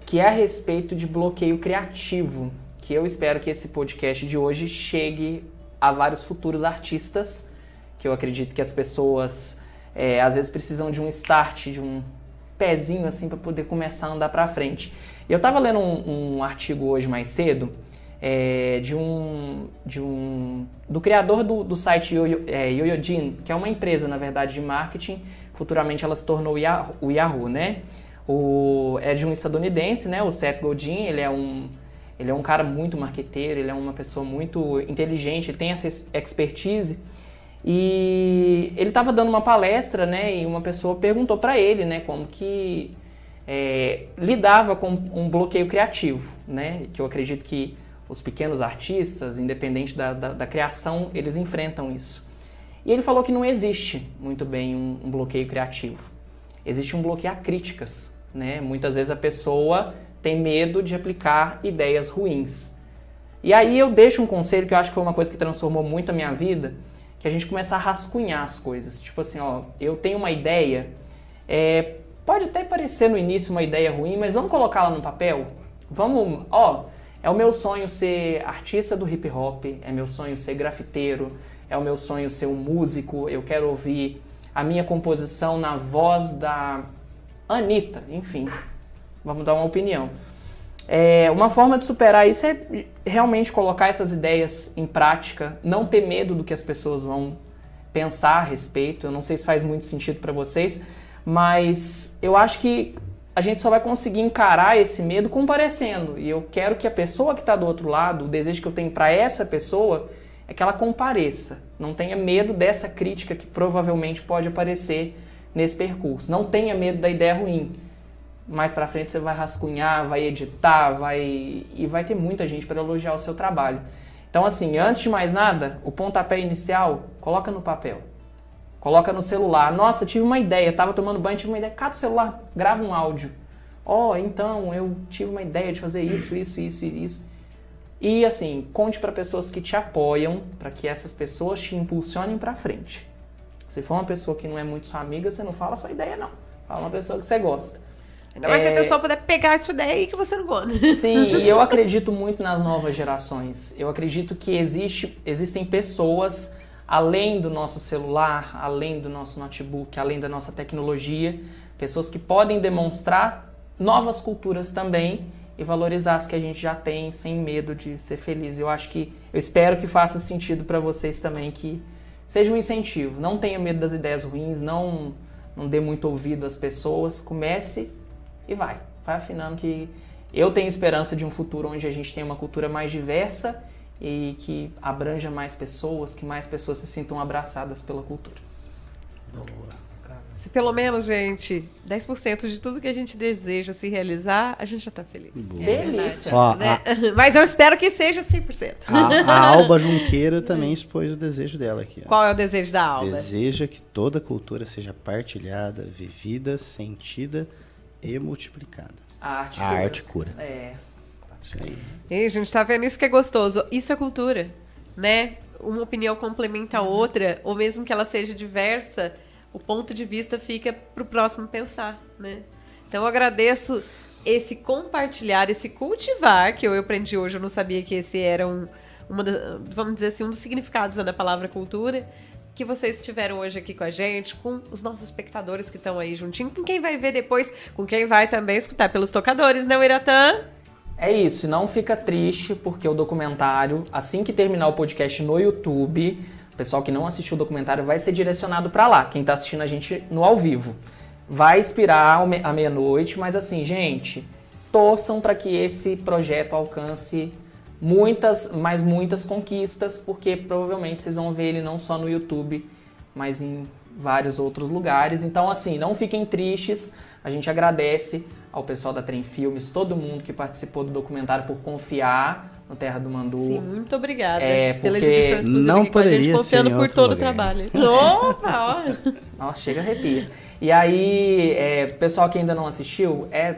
que é a respeito de bloqueio criativo, que eu espero que esse podcast de hoje chegue a vários futuros artistas, que eu acredito que as pessoas às vezes precisam de um start, de um pezinho assim para poder começar a andar para frente. Eu estava lendo um artigo hoje mais cedo, do criador do site Yoyojin, que é uma empresa, na verdade, de marketing. Futuramente ela se tornou o Yahoo, né? É de um estadunidense, né? O Seth Godin. Ele é um cara muito marqueteiro, ele é uma pessoa muito inteligente, ele tem essa expertise. E ele estava dando uma palestra, né? E uma pessoa perguntou para ele, né? Como que lidava com um bloqueio criativo, né? Que eu acredito que os pequenos artistas, independente da criação, eles enfrentam isso. E ele falou que não existe muito bem um bloqueio criativo. Existe um bloqueio a críticas, né? Muitas vezes a pessoa tem medo de aplicar ideias ruins. E aí eu deixo um conselho que eu acho que foi uma coisa que transformou muito a minha vida, que a gente começa a rascunhar as coisas. Tipo assim, eu tenho uma ideia, pode até parecer no início uma ideia ruim, mas vamos colocá-la no papel? É o meu sonho ser artista do hip hop, é meu sonho ser grafiteiro, é o meu sonho ser um músico, eu quero ouvir a minha composição na voz da Anitta, enfim, vamos dar uma opinião. Uma forma de superar isso é realmente colocar essas ideias em prática, não ter medo do que as pessoas vão pensar a respeito. Eu não sei se faz muito sentido para vocês, mas eu acho que a gente só vai conseguir encarar esse medo comparecendo. E eu quero que a pessoa que está do outro lado, o desejo que eu tenho para essa pessoa é que ela compareça. Não tenha medo dessa crítica que provavelmente pode aparecer nesse percurso. Não tenha medo da ideia ruim. Mais para frente você vai rascunhar, vai editar, e vai ter muita gente para elogiar o seu trabalho. Então, assim, antes de mais nada, o pontapé inicial, coloca no papel. Coloca no celular. Nossa, tive uma ideia, estava tomando banho, tive uma ideia. Cata o celular, grava um áudio. Então, eu tive uma ideia de fazer isso. E assim, conte para pessoas que te apoiam, para que essas pessoas te impulsionem para frente. Se for uma pessoa que não é muito sua amiga, você não fala a sua ideia, não. Fala uma pessoa que você gosta. Ainda mais se a pessoa puder pegar essa ideia aí que você não gosta. Sim, e eu acredito muito nas novas gerações. Eu acredito que existem pessoas além do nosso celular, além do nosso notebook, além da nossa tecnologia, pessoas que podem demonstrar novas culturas também e valorizar as que a gente já tem sem medo de ser feliz. Eu espero que faça sentido para vocês também, que seja um incentivo. Não tenha medo das ideias ruins, não dê muito ouvido às pessoas, comece e vai afinando, que eu tenho esperança de um futuro onde a gente tenha uma cultura mais diversa e que abranja mais pessoas, que mais pessoas se sintam abraçadas pela cultura. Boa. Se pelo menos, gente, 10% de tudo que a gente deseja se realizar, a gente já tá feliz. Delícia. Ó, Né? Mas eu espero que seja 100%. a Alba Junqueira também expôs o desejo dela aqui. Ó. Qual é o desejo da Alba? Deseja que toda cultura seja partilhada, vivida, sentida e multiplicada. A arte A cura. arte cura. É. Isso aí. E a gente tá vendo isso que é gostoso. Isso é cultura, né? Uma opinião complementa a outra, ou mesmo que ela seja diversa, o ponto de vista fica pro próximo pensar, né? Então eu agradeço esse compartilhar, esse cultivar, que eu aprendi hoje, eu não sabia que esse era vamos dizer assim, um dos significados da palavra cultura, que vocês estiveram hoje aqui com a gente, com os nossos espectadores que estão aí juntinho, com quem vai ver depois, com quem vai também escutar pelos tocadores, né, Iratã? É isso, não fica triste, porque o documentário, assim que terminar o podcast no YouTube, o pessoal que não assistiu o documentário vai ser direcionado para lá, quem tá assistindo a gente no ao vivo. Vai expirar à meia-noite, mas assim, gente, torçam para que esse projeto alcance muitas conquistas, porque provavelmente vocês vão ver ele não só no YouTube, mas em vários outros lugares. Então, assim, não fiquem tristes, a gente agradece ao pessoal da Trem Filmes, todo mundo que participou do documentário por confiar no Terra do Mandu. Sim, muito obrigada porque pela exibição exclusiva não aqui com a gente, poderia confiando ser em por outro todo o lugar. trabalho. Opa, ó. Nossa, chega a arrepia. E aí, pessoal que ainda não assistiu, é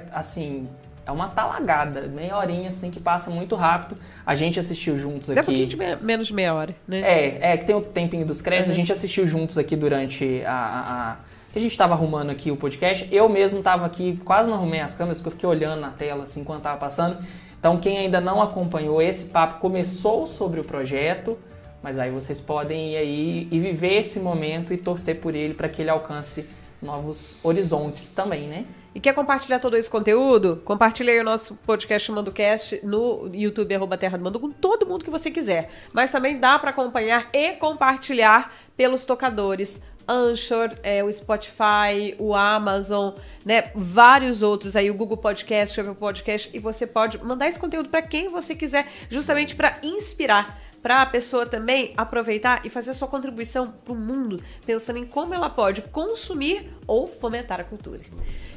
uma talagada, meia horinha assim que passa muito rápido. A gente assistiu juntos Dá um aqui. pouquinho de menos de meia hora, né? Que tem o tempinho dos créditos, a gente assistiu juntos aqui durante que a gente estava arrumando aqui o podcast. Eu mesmo estava aqui, quase não arrumei as câmeras, porque eu fiquei olhando na tela assim enquanto estava passando. Então, quem ainda não acompanhou, esse papo começou sobre o projeto, mas aí vocês podem ir aí e viver esse momento e torcer por ele para que ele alcance novos horizontes também, né? E quer compartilhar todo esse conteúdo? Compartilhe aí o nosso podcast ManduCast no YouTube, @Terra do Mandu, com todo mundo que você quiser. Mas também dá para acompanhar e compartilhar pelos tocadores. Anchor, o Spotify, o Amazon, né? Vários outros aí, o Google Podcast, o Apple Podcast. E você pode mandar esse conteúdo para quem você quiser, justamente para inspirar, para a pessoa também aproveitar e fazer sua contribuição para o mundo, pensando em como ela pode consumir ou fomentar a cultura.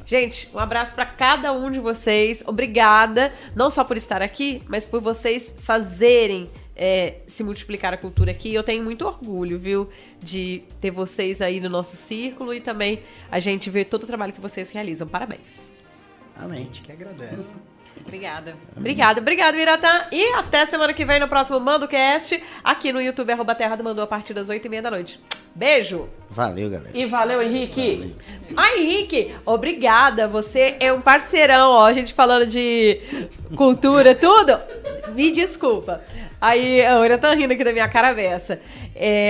Gente, um abraço para cada um de vocês. Obrigada, não só por estar aqui, mas por vocês fazerem se multiplicar a cultura aqui. Eu tenho muito orgulho, viu, de ter vocês aí no nosso círculo e também a gente ver todo o trabalho que vocês realizam. Parabéns. Amém. Que agradece. Obrigada. Obrigada, Iratã. E até semana que vem no próximo ManduCast, aqui no YouTube, @Terra do Mandu, a partir das 8h30 da noite. Beijo! Valeu, galera. E valeu, Henrique! Ai, Henrique, obrigada. Você é um parceirão, ó. A gente falando de cultura, tudo. Me desculpa. Aí, a Ana tá rindo aqui da minha cara beça.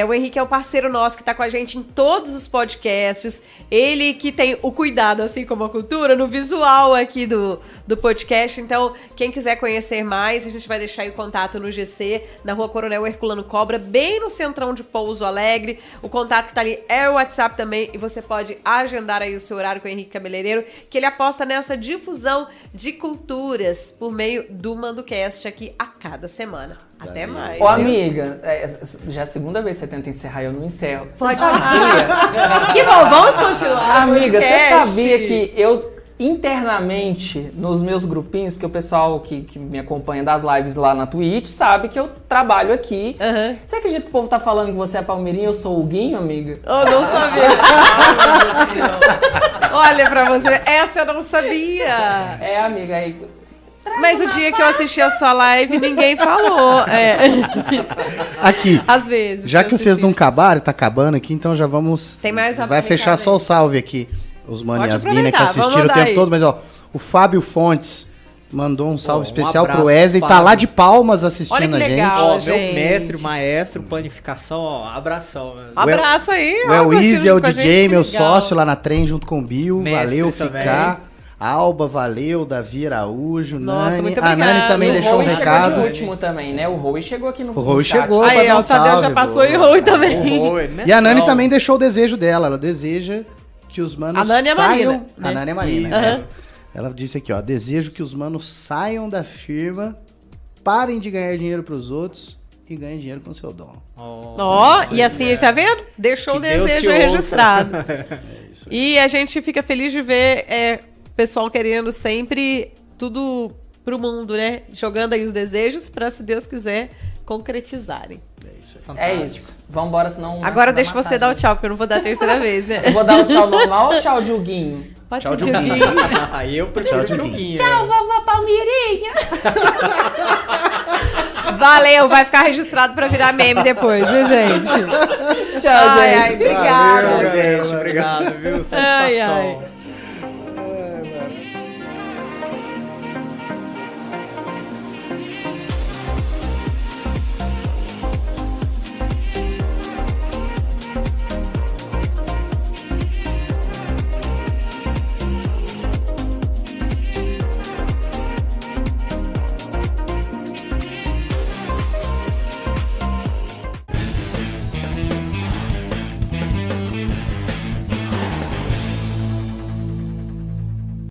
O Henrique é um parceiro nosso que tá com a gente em todos os podcasts. Ele que tem o cuidado, assim como a cultura, no visual aqui do podcast. Então, quem quiser conhecer mais, a gente vai deixar aí o contato no GC, na Rua Coronel Herculano Cobra, bem no centrão de Pouso Alegre. O contato que tá ali é o WhatsApp também, e você pode agendar aí o seu horário com o Henrique Cabeleireiro, que ele aposta nessa difusão de culturas por meio do ManduCast aqui a cada semana. Até mais. Ô, viu? amiga, já é a segunda vez que você tenta encerrar e eu não encerro. Você Pode sabia? Que bom, vamos continuar. Amiga, você podcast. sabia que eu, internamente, nos meus grupinhos, porque o pessoal que me acompanha das lives lá na Twitch sabe que eu trabalho aqui. Aham. Você acredita que o povo tá falando que você é palmeirinho e eu sou o Guinho, amiga? Eu não sabia. Olha pra você, essa eu não sabia. Amiga, aí Mas o dia que eu assisti a sua live, ninguém falou. Aqui. Às vezes. Já que vocês não acabaram, tá acabando aqui, então já vamos... Tem mais Vai fechar só o salve aqui. Os mano e Pode as mina que aproveitar, assistiram o vamos tempo mandar aí. todo, mas ó, o Fábio Fontes mandou um salve um especial abraço pro Wesley, pro tá lá Fábio. de Palmas assistindo Olha que a gente. legal. Ó, meu gente. mestre, o maestro, panificação, ó, abração. Mano. Abraço aí. O El Easy é o DJ, meu sócio. sócio lá na trem junto com o Bill. Mestre Valeu também. ficar. Alba, valeu. Davi Araújo, Nossa, Nani. muito A Nani obrigada. também E o deixou um Roy chegou de recado. último também, né? O Roy chegou aqui no O Roy chat. chegou. pra Aí, dar ó, um o Tadeu já salve, passou boa. e Rui também. E a Nani também deixou o desejo dela. Ela deseja que os manos A Nani é a saiam... Marina, A né? Nani é a Marina. Isso. é. Ela disse aqui, ó. Desejo que os manos saiam da firma, parem de ganhar dinheiro pros outros e ganhem dinheiro com seu dom. Ó, e assim, tá vendo? Deixou o Que Deus desejo te ouça. registrado. E a gente fica feliz de ver pessoal querendo sempre tudo pro mundo, né? Jogando aí os desejos pra, se Deus quiser, concretizarem. É isso. Vambora, senão... Agora vai deixa matar você a dar o gente. tchau, porque eu não vou dar a terceira vez, né? Eu vou dar o tchau normal ou tchau, Dioguinho? Pode Tchau, ser Dioguinho. Dioguinho. Aí eu prefiro Tchau, o Dioguinho. Dioguinho. Tchau, vovó Palmeirinha! Valeu, vai ficar registrado pra virar meme depois, viu, gente? Tchau, Ai, gente. ai, obrigada. Valeu, gente. Obrigado, viu? Satisfação. Ai, ai.